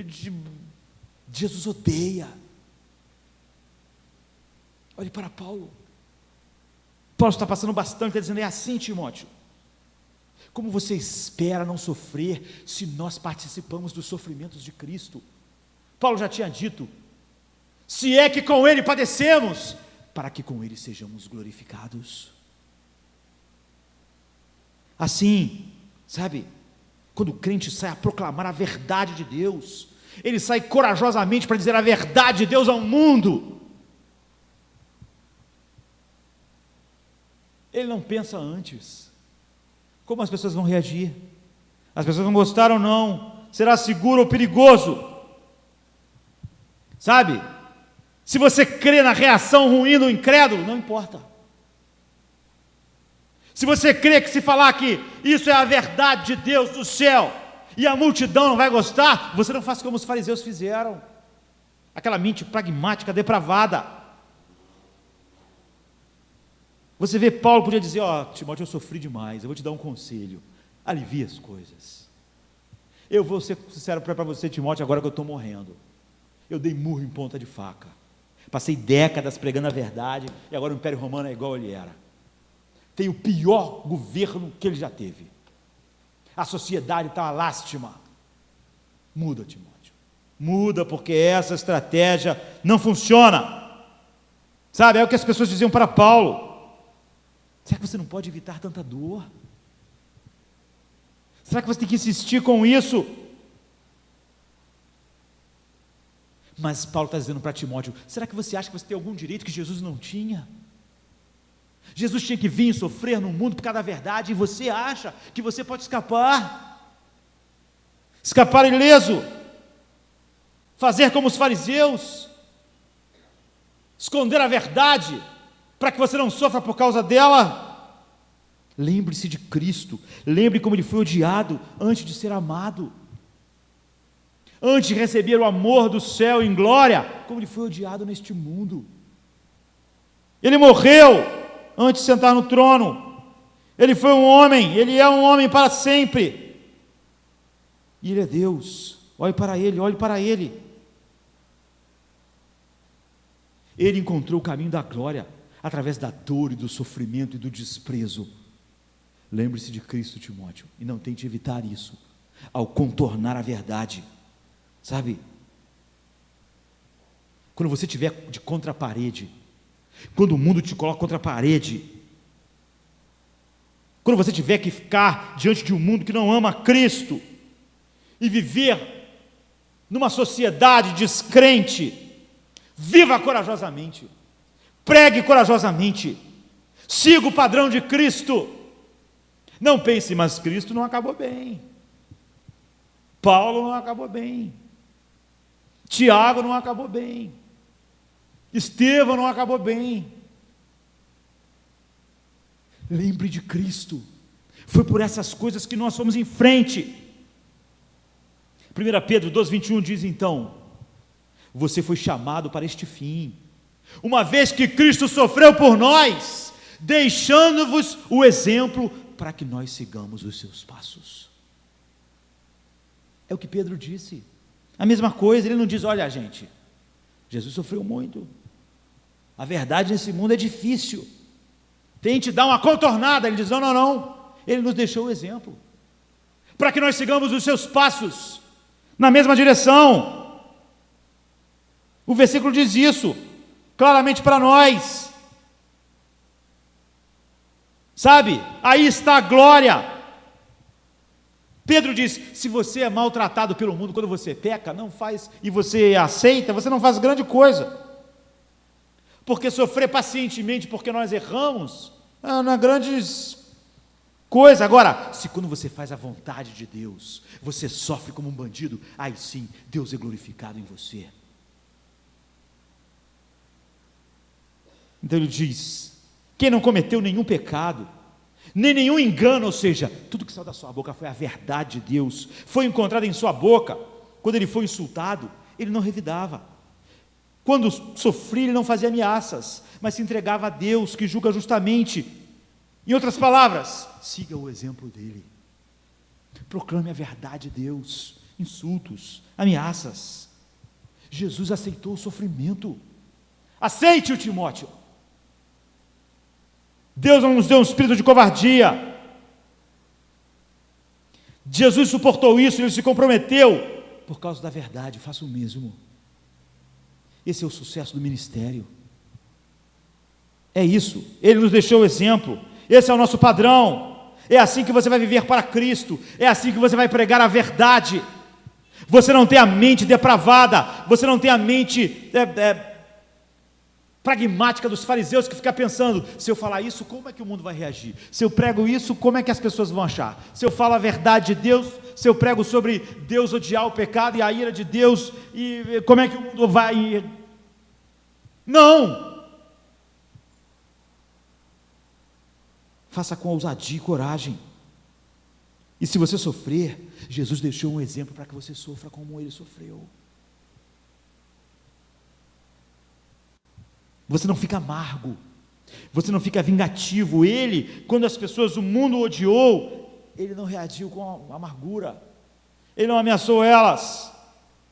de... Jesus odeia. Olhe para Paulo. Paulo está passando bastante, está dizendo: é assim, Timóteo. Como você espera não sofrer se nós participamos dos sofrimentos de Cristo? Paulo já tinha dito: se é que com Ele padecemos, para que com Ele sejamos glorificados. Assim, sabe, quando o crente sai a proclamar a verdade de Deus, ele sai corajosamente para dizer a verdade de Deus ao mundo. Ele não pensa antes como as pessoas vão reagir. As pessoas vão gostar ou não, será seguro ou perigoso, sabe? Se você crê na reação ruim do incrédulo, não importa. Se você crê que se falar que isso é a verdade de Deus do céu e a multidão não vai gostar, você não faz como os fariseus fizeram, aquela mente pragmática, depravada. Você vê, Paulo podia dizer: ó, Timóteo, eu sofri demais, eu vou te dar um conselho, alivia as coisas. Eu vou ser sincero para você, Timóteo, agora que eu estou morrendo, eu dei murro em ponta de faca, passei décadas pregando a verdade, e agora o Império Romano é igual ele era. Tem o pior governo que ele já teve. A sociedade está uma lástima. Muda, Timóteo. Muda, porque essa estratégia não funciona. Sabe, é o que as pessoas diziam para Paulo: será que você não pode evitar tanta dor? Será que você tem que insistir com isso? Mas Paulo está dizendo para Timóteo: será que você acha que você tem algum direito que Jesus não tinha? Jesus tinha que vir e sofrer no mundo por causa da verdade, e você acha que você pode escapar ileso, fazer como os fariseus, esconder a verdade, para que você não sofra por causa dela? Lembre-se de Cristo, lembre como Ele foi odiado antes de ser amado, antes de receber o amor do céu em glória, como Ele foi odiado neste mundo. Ele morreu antes de sentar no trono. Ele foi um homem, Ele é um homem para sempre, e Ele é Deus. Olhe para Ele, olhe para Ele. Ele encontrou o caminho da glória através da dor e do sofrimento e do desprezo. Lembre-se de Cristo, Timóteo, e não tente evitar isso ao contornar a verdade, sabe? Quando você estiver de contra a parede, quando o mundo te coloca contra a parede, quando você tiver que ficar diante de um mundo que não ama Cristo e viver numa sociedade descrente, viva corajosamente, pregue corajosamente, siga o padrão de Cristo. Não pense: mas Cristo não acabou bem, Paulo não acabou bem, Tiago não acabou bem, Estevão não acabou bem. Lembre de Cristo. Foi por essas coisas que nós fomos em frente. 1 Pedro 2,21 diz então: você foi chamado para este fim, uma vez que Cristo sofreu por nós, deixando-vos o exemplo para que nós sigamos os seus passos. É o que Pedro disse. A mesma coisa, ele não diz: olha, gente, Jesus sofreu muito, a verdade nesse mundo é difícil, tente dar uma contornada. Ele diz: não, não, não. Ele nos deixou o exemplo para que nós sigamos os seus passos, na mesma direção. O versículo diz isso claramente para nós. Sabe? Aí está a glória. Pedro diz: se você é maltratado pelo mundo, quando você peca, não faz, e você aceita, você não faz grande coisa. Porque sofrer pacientemente porque nós erramos, não é grande coisa. Agora, se quando você faz a vontade de Deus, você sofre como um bandido, aí sim, Deus é glorificado em você. Então ele diz: quem não cometeu nenhum pecado, nem nenhum engano, ou seja, tudo que saiu da sua boca foi a verdade de Deus, foi encontrado em sua boca. Quando ele foi insultado, ele não revidava. Quando sofria, ele não fazia ameaças, mas se entregava a Deus, que julga justamente. Em outras palavras, siga o exemplo dele. Proclame a verdade de Deus. Insultos, ameaças. Jesus aceitou o sofrimento. Aceite-o, Timóteo. Deus não nos deu um espírito de covardia. Jesus suportou isso, ele se comprometeu por causa da verdade. Faça o mesmo. Esse é o sucesso do ministério. É isso. Ele nos deixou o exemplo. Esse é o nosso padrão. É assim que você vai viver para Cristo. É assim que você vai pregar a verdade. Você não tem a mente depravada. Você não tem a mente pragmática dos fariseus, que fica pensando: se eu falar isso, como é que o mundo vai reagir? Se eu prego isso, como é que as pessoas vão achar? Se eu falo a verdade de Deus, se eu prego sobre Deus odiar o pecado e a ira de Deus, e como é que o mundo vai... Não! Faça com ousadia e coragem. E se você sofrer, Jesus deixou um exemplo para que você sofra como ele sofreu. Você não fica amargo, você não fica vingativo. Ele, quando as pessoas, o mundo odiou, ele não reagiu com amargura, ele não ameaçou elas,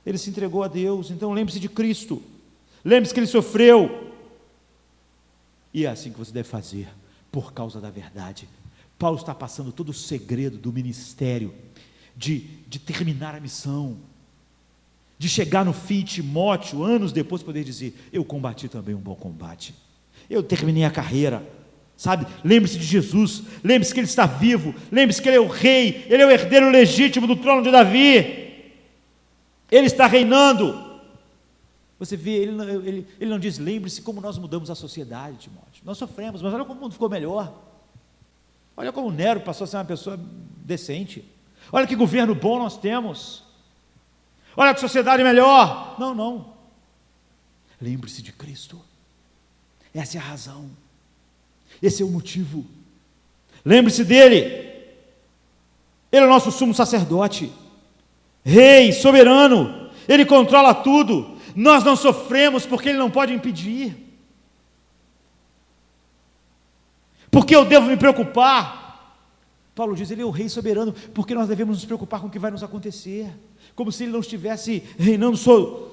ele se entregou a Deus. Então lembre-se de Cristo, lembre-se que ele sofreu, e é assim que você deve fazer, por causa da verdade. Paulo está passando todo o segredo do ministério, de terminar a missão, de chegar no fim. Timóteo, anos depois, poder dizer: eu combati também um bom combate, eu terminei a carreira, sabe? Lembre-se de Jesus, lembre-se que ele está vivo, lembre-se que ele é o rei, ele é o herdeiro legítimo do trono de Davi, ele está reinando. Você vê, ele não diz: lembre-se como nós mudamos a sociedade, Timóteo, nós sofremos, mas olha como o mundo ficou melhor, olha como Nero passou a ser uma pessoa decente, olha que governo bom nós temos, olha que sociedade melhor. Não, não. Lembre-se de Cristo. Essa é a razão. Esse é o motivo. Lembre-se dele. Ele é o nosso sumo sacerdote, rei, soberano. Ele controla tudo. Nós não sofremos porque ele não pode impedir. Porque eu devo me preocupar? Paulo diz: ele é o rei soberano, porque nós devemos nos preocupar com o que vai nos acontecer, como se ele não estivesse reinando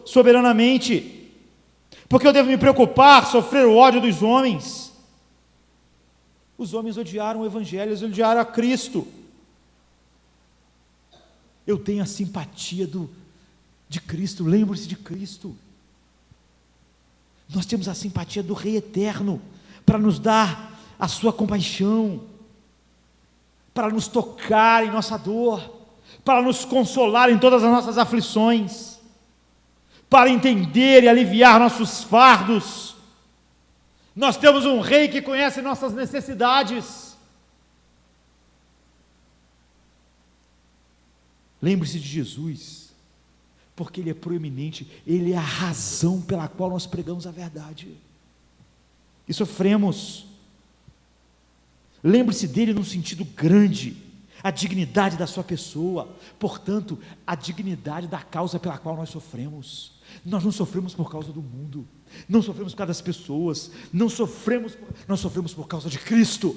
soberanamente. Porque eu devo me preocupar, sofrer o ódio dos homens. Os homens odiaram o evangelho, eles odiaram a Cristo. Eu tenho a simpatia de Cristo. Lembre-se de Cristo. Nós temos a simpatia do Rei Eterno, para nos dar a sua compaixão, para nos tocar em nossa dor, para nos consolar em todas as nossas aflições, para entender e aliviar nossos fardos. Nós temos um rei que conhece nossas necessidades. Lembre-se de Jesus, porque ele é proeminente, ele é a razão pela qual nós pregamos a verdade e sofremos. Lembre-se dele num sentido grande, a dignidade da sua pessoa, portanto, a dignidade da causa pela qual nós sofremos. Nós não sofremos por causa do mundo, não sofremos por causa das pessoas, nós sofremos por causa de Cristo.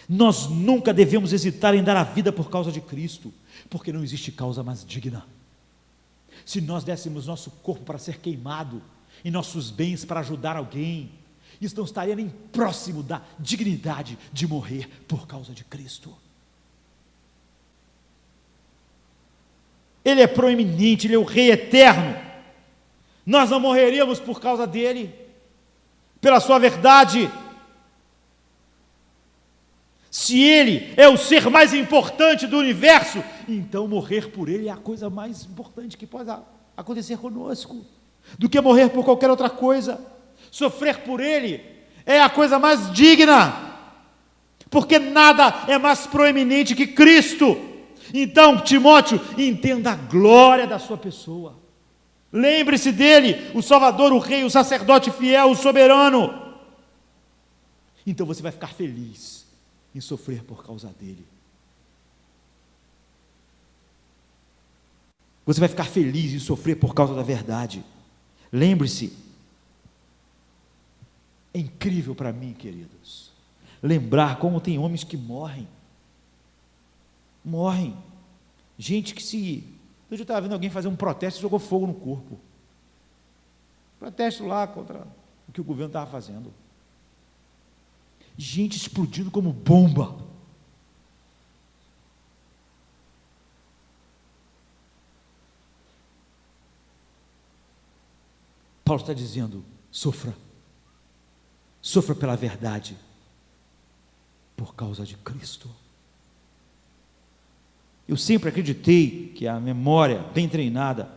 Nós nunca devemos hesitar em dar a vida por causa de Cristo, porque não existe causa mais digna. Se nós dessemos nosso corpo para ser queimado, e nossos bens para ajudar alguém, isso não estaria nem próximo da dignidade de morrer por causa de Cristo. Ele é proeminente, Ele é o Rei eterno. Nós não morreríamos por causa dele, pela sua verdade. Se Ele é o ser mais importante do universo, então morrer por Ele é a coisa mais importante que pode acontecer conosco, do que morrer por qualquer outra coisa. Sofrer por Ele é a coisa mais digna, porque nada é mais proeminente que Cristo. Então, Timóteo, entenda a glória da sua pessoa. Lembre-se dele, o Salvador, o Rei, o sacerdote fiel, o soberano. Então você vai ficar feliz em sofrer por causa dele. Você vai ficar feliz em sofrer por causa da verdade. Lembre-se, é incrível para mim, queridos, lembrar como tem homens que morrem. Gente que hoje eu estava vendo alguém fazer um protesto e jogou fogo no corpo. Protesto lá contra o que o governo estava fazendo. Gente explodindo como bomba. Paulo está dizendo: sofra pela verdade, por causa de Cristo. Eu sempre acreditei que a memória bem treinada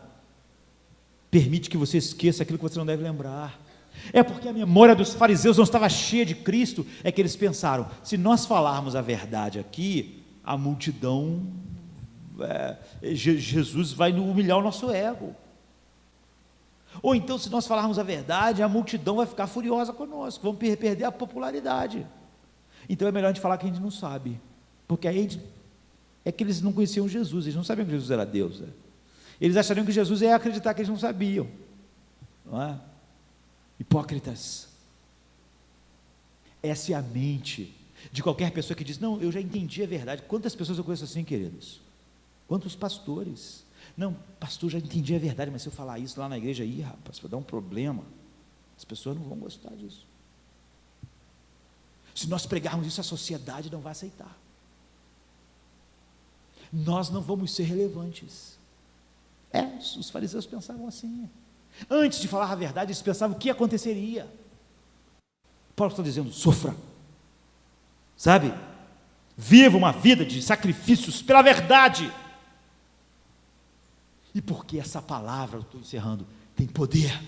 permite que você esqueça aquilo que você não deve lembrar. É porque a memória dos fariseus não estava cheia de Cristo, é que eles pensaram: se nós falarmos a verdade aqui, a multidão, Jesus vai humilhar o nosso ego. Ou então, se nós falarmos a verdade, a multidão vai ficar furiosa conosco, vamos perder a popularidade. Então é melhor a gente falar que a gente não sabe, porque aí é que eles não conheciam Jesus, eles não sabiam que Jesus era Deus. Eles achariam que Jesus ia acreditar que eles não sabiam, não é? Hipócritas. Essa é a mente de qualquer pessoa que diz: não, eu já entendi a verdade. Quantas pessoas eu conheço assim, queridos? Quantos pastores? Não, pastor, já entendi a verdade, mas se eu falar isso lá na igreja, rapaz, vai dar um problema, as pessoas não vão gostar disso. Se nós pregarmos isso, a sociedade não vai aceitar. Nós não vamos ser relevantes. Os fariseus pensavam assim. Antes de falar a verdade, eles pensavam o que aconteceria. Paulo está dizendo: sofra, sabe? Viva uma vida de sacrifícios pela verdade. E porque essa palavra, eu estou encerrando, tem poder.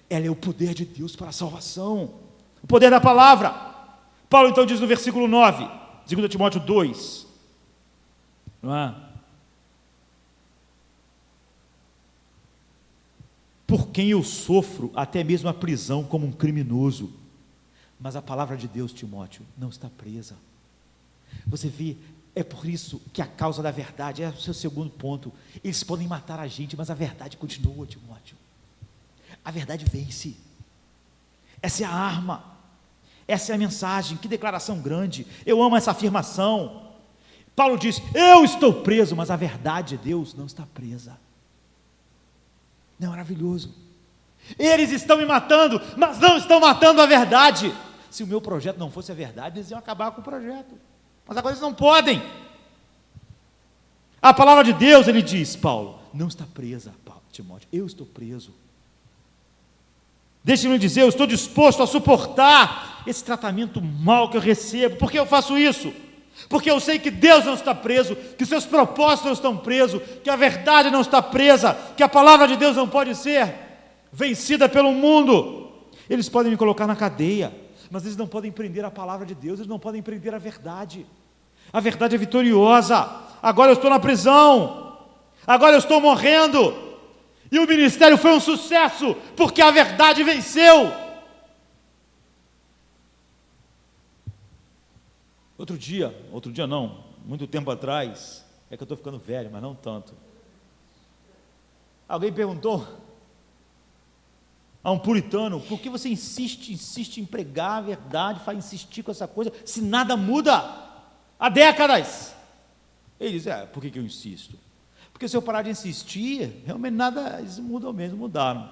Ela é o poder de Deus para a salvação, o poder da palavra. Paulo então diz no versículo 9, 2 Timóteo 2, não é? Por quem eu sofro até mesmo a prisão como um criminoso, mas a palavra de Deus, Timóteo, não está presa. Você vê, é por isso que a causa da verdade é o seu segundo ponto. Eles podem matar a gente, mas a verdade continua, Timóteo. A verdade vence. Essa é a arma, essa é a mensagem. Que declaração grande, eu amo essa afirmação. Paulo diz: eu estou preso, mas a verdade de Deus não está presa. Não é maravilhoso? Eles estão me matando, mas não estão matando a verdade. Se o meu projeto não fosse a verdade, eles iam acabar com o projeto, mas agora eles não podem. A palavra de Deus, ele diz, Paulo, não está presa, Timóteo, eu estou preso. Deixe-me dizer, eu estou disposto a suportar esse tratamento mal que eu recebo. Por que eu faço isso? Porque eu sei que Deus não está preso, que seus propósitos não estão presos, que a verdade não está presa, que a palavra de Deus não pode ser vencida pelo mundo. Eles podem me colocar na cadeia, mas eles não podem prender a palavra de Deus, eles não podem prender a verdade. A verdade é vitoriosa. Agora eu estou na prisão, agora eu estou morrendo, e o ministério foi um sucesso, porque a verdade venceu. Outro dia não, muito tempo atrás, é que eu estou ficando velho, mas não tanto. Alguém perguntou a um puritano: por que você insiste em pregar a verdade, faz insistir com essa coisa, se nada muda há décadas? Ele diz: por que eu insisto? Porque se eu parar de insistir, realmente nada, eles mudam mesmo, mudaram.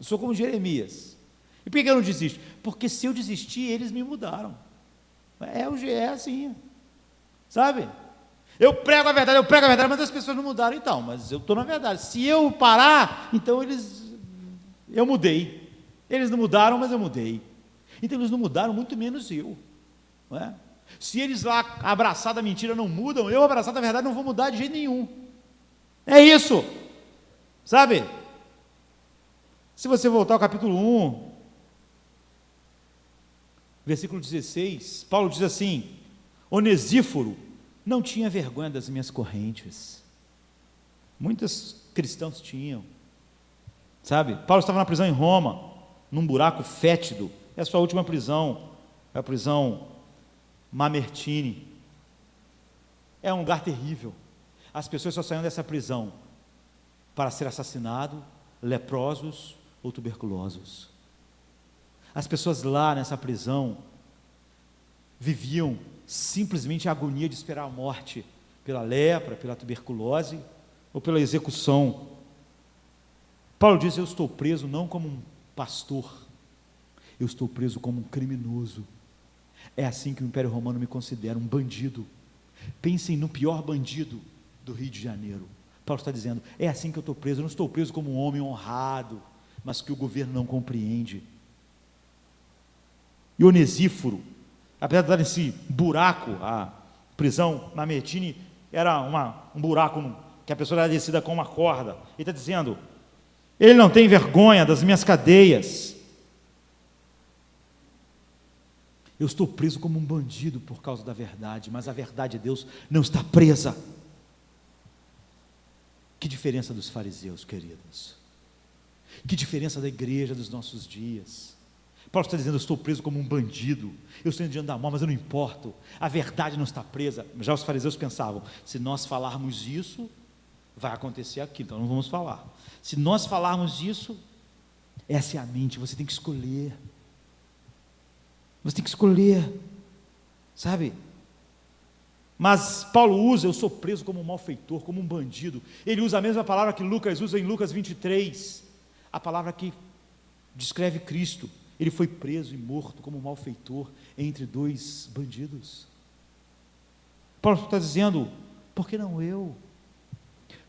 Eu sou como Jeremias. E por que eu não desisto? Porque se eu desistir, eles me mudaram. É assim, sabe? eu prego a verdade, mas as pessoas não mudaram. Então, mas eu estou na verdade. Se eu parar, então eu mudei. Eles não mudaram, mas eu mudei. Então eles não mudaram, muito menos eu. Não é? Se eles lá abraçados da mentira não mudam, eu abraçado da verdade não vou mudar de jeito nenhum. É isso. Sabe? Se você voltar ao capítulo 1, versículo 16, Paulo diz assim: Onesíforo não tinha vergonha das minhas correntes. Muitos cristãos tinham. Sabe? Paulo estava na prisão em Roma, num buraco fétido. É a sua última prisão, é a prisão Mamertine. É um lugar terrível. As pessoas só saíam dessa prisão para ser assassinados, leprosos ou tuberculosos. As pessoas lá nessa prisão viviam simplesmente a agonia de esperar a morte pela lepra, pela tuberculose ou pela execução. Paulo diz: eu estou preso não como um pastor, eu estou preso como um criminoso. É assim que o Império Romano me considera, um bandido. Pensem no pior bandido do Rio de Janeiro. Paulo está dizendo: é assim que eu estou preso. Eu não estou preso como um homem honrado, mas que o governo não compreende. E Onesíforo, apesar de estar nesse buraco, a prisão na Mamertine era um buraco que a pessoa era descida com uma corda. Ele está dizendo: ele não tem vergonha das minhas cadeias. Eu estou preso como um bandido por causa da verdade, mas a verdade de Deus não está presa. Que diferença dos fariseus, queridos? Que diferença da igreja dos nossos dias? Paulo está dizendo: eu estou preso como um bandido, eu estou indo diante da mão, mas eu não importo, a verdade não está presa. Já os fariseus pensavam: se nós falarmos isso, vai acontecer aquilo, então não vamos falar. Se nós falarmos isso, essa é a mente, você tem que escolher. Você tem que escolher, sabe? Mas Paulo usa: eu sou preso como um malfeitor, como um bandido. Ele usa a mesma palavra que Lucas usa em Lucas 23, a palavra que descreve Cristo. Ele foi preso e morto como um malfeitor entre dois bandidos. Paulo está dizendo: por que não eu?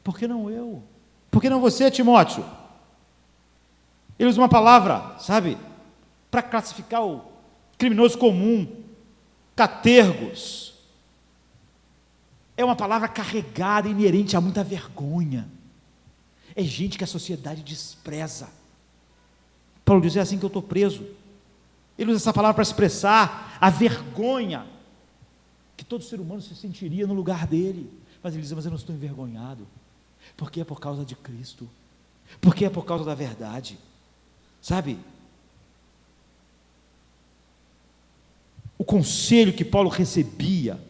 Por que não eu? Por que não você, Timóteo? Ele usa uma palavra, sabe, para classificar o criminoso comum, catergos. É uma palavra carregada, inerente a muita vergonha. É gente que a sociedade despreza. Paulo diz: é assim que eu estou preso. Ele usa essa palavra para expressar a vergonha que todo ser humano se sentiria no lugar dele. Mas ele diz: mas eu não estou envergonhado, porque é por causa de Cristo, porque é por causa da verdade, sabe? O conselho que Paulo recebia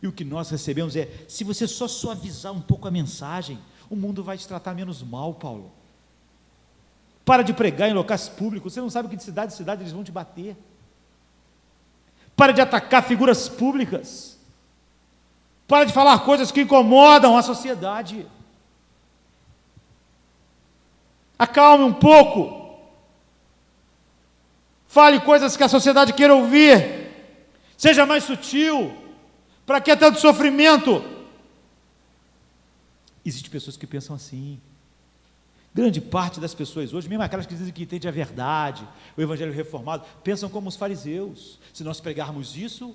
e o que nós recebemos é: se você só suavizar um pouco a mensagem, o mundo vai te tratar menos mal, Paulo. Para de pregar em locais públicos, você não sabe que de cidade em cidade eles vão te bater. Para de atacar figuras públicas. Para de falar coisas que incomodam a sociedade. Acalme um pouco. Fale coisas que a sociedade queira ouvir. Seja mais sutil. Para que tanto sofrimento? Existem pessoas que pensam assim. Grande parte das pessoas hoje, mesmo aquelas que dizem que entendem a verdade, o evangelho reformado, pensam como os fariseus. Se nós pregarmos isso,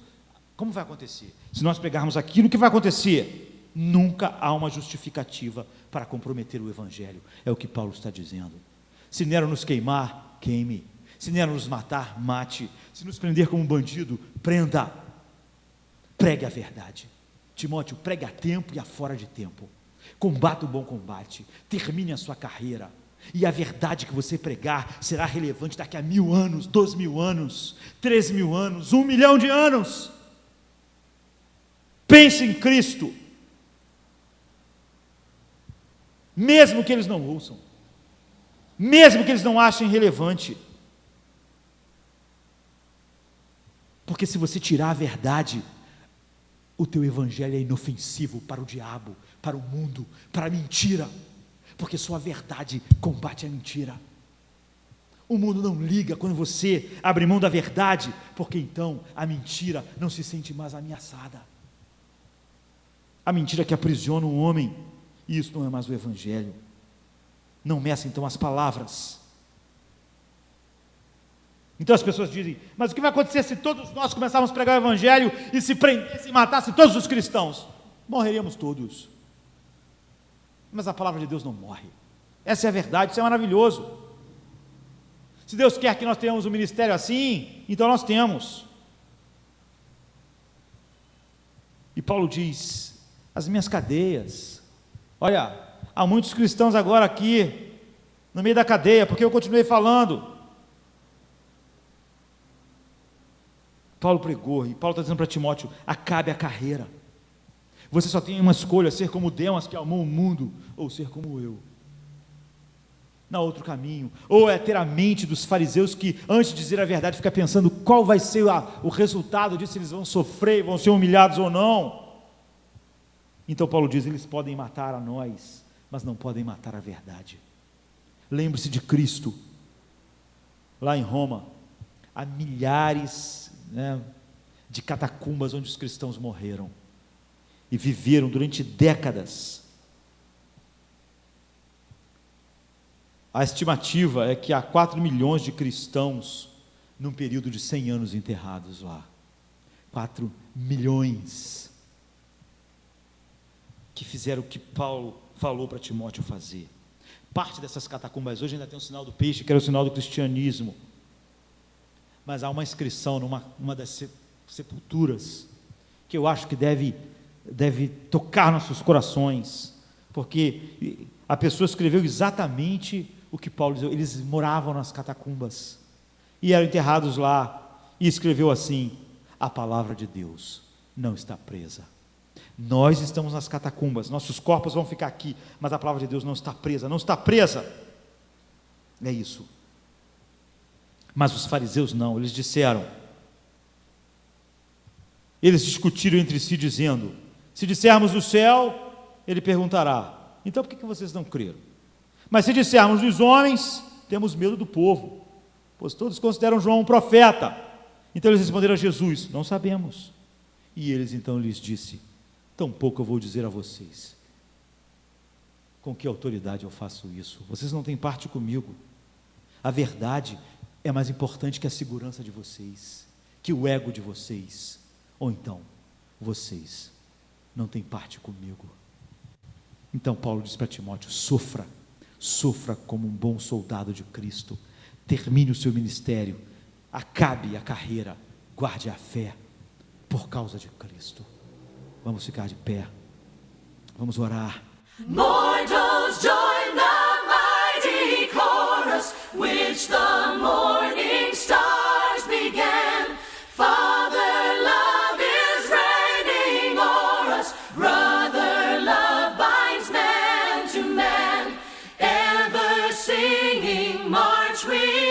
como vai acontecer? Se nós pregarmos aquilo, o que vai acontecer? Nunca há uma justificativa para comprometer o evangelho. É o que Paulo está dizendo. Se Nero nos queimar, queime. Se Nero nos matar, mate. Se nos prender como um bandido, prenda. Pregue a verdade. Timóteo, pregue a tempo e a fora de tempo. Combata o bom combate, termine a sua carreira, e a verdade que você pregar será relevante daqui a 1000 anos, 2000 anos, 3.000 anos, 1 milhão de anos. Pense em Cristo, mesmo que eles não ouçam, mesmo que eles não achem relevante, porque se você tirar a verdade, o teu evangelho é inofensivo para o diabo, para o mundo, para a mentira, porque só a verdade combate a mentira. O mundo não liga quando você abre mão da verdade, porque então a mentira não se sente mais ameaçada. a mentira que aprisiona o homem. E isso não é mais o Evangelho. Não meça então as palavras. Então as pessoas dizem, mas o que vai acontecer se todos nós começarmos a pregar o Evangelho e se prendessem e matassem todos os cristãos? Morreríamos todos. Mas a palavra de Deus não morre. Essa é a verdade, isso é maravilhoso. Se Deus quer que nós tenhamos um ministério assim, então nós temos. E Paulo diz, as minhas cadeias, olha, há muitos cristãos agora aqui, no meio da cadeia, porque eu continuei falando. Paulo pregou, e Paulo está dizendo para Timóteo, acabe a carreira. Você só tem uma escolha, ser como Demas que amou o mundo, ou ser como eu. Não há outro caminho. Ou é ter a mente dos fariseus que, antes de dizer a verdade, fica pensando qual vai ser o resultado disso, se eles vão sofrer, vão ser humilhados ou não. Então Paulo diz, eles podem matar a nós, mas não podem matar a verdade. Lembre-se de Cristo. Lá em Roma, há milhares, de catacumbas onde os cristãos morreram. E viveram durante décadas. A estimativa é que há 4 milhões de cristãos num período de 100 anos enterrados lá. 4 milhões que fizeram o que Paulo falou para Timóteo fazer. Parte dessas catacumbas hoje ainda tem o sinal do peixe, que era o sinal do cristianismo. Mas há uma inscrição numa das sepulturas que eu acho que deve tocar nossos corações, porque a pessoa escreveu exatamente o que Paulo dizia. Eles moravam nas catacumbas e eram enterrados lá, e escreveu assim: a palavra de Deus não está presa. Nós estamos nas catacumbas, nossos corpos vão ficar aqui, mas a palavra de Deus não está presa, não está presa. É isso. Mas os fariseus não, eles disseram, eles discutiram entre si dizendo, se dissermos do céu, ele perguntará, então por que vocês não creram? Mas se dissermos dos homens, temos medo do povo, pois todos consideram João um profeta. Então eles responderam a Jesus, não sabemos. E eles então lhes disse, tampouco eu vou dizer a vocês, com que autoridade eu faço isso? Vocês não têm parte comigo. A verdade é mais importante que a segurança de vocês, que o ego de vocês, ou então, vocês não têm parte comigo. Então Paulo diz para Timóteo, sofra como um bom soldado de Cristo, termine o seu ministério, acabe a carreira, guarde a fé, por causa de Cristo. Vamos ficar de pé, vamos orar. Mortals join the mighty chorus, which the morning stars began. Father love is reigning o'er us, brother love binds man to man. Ever singing march we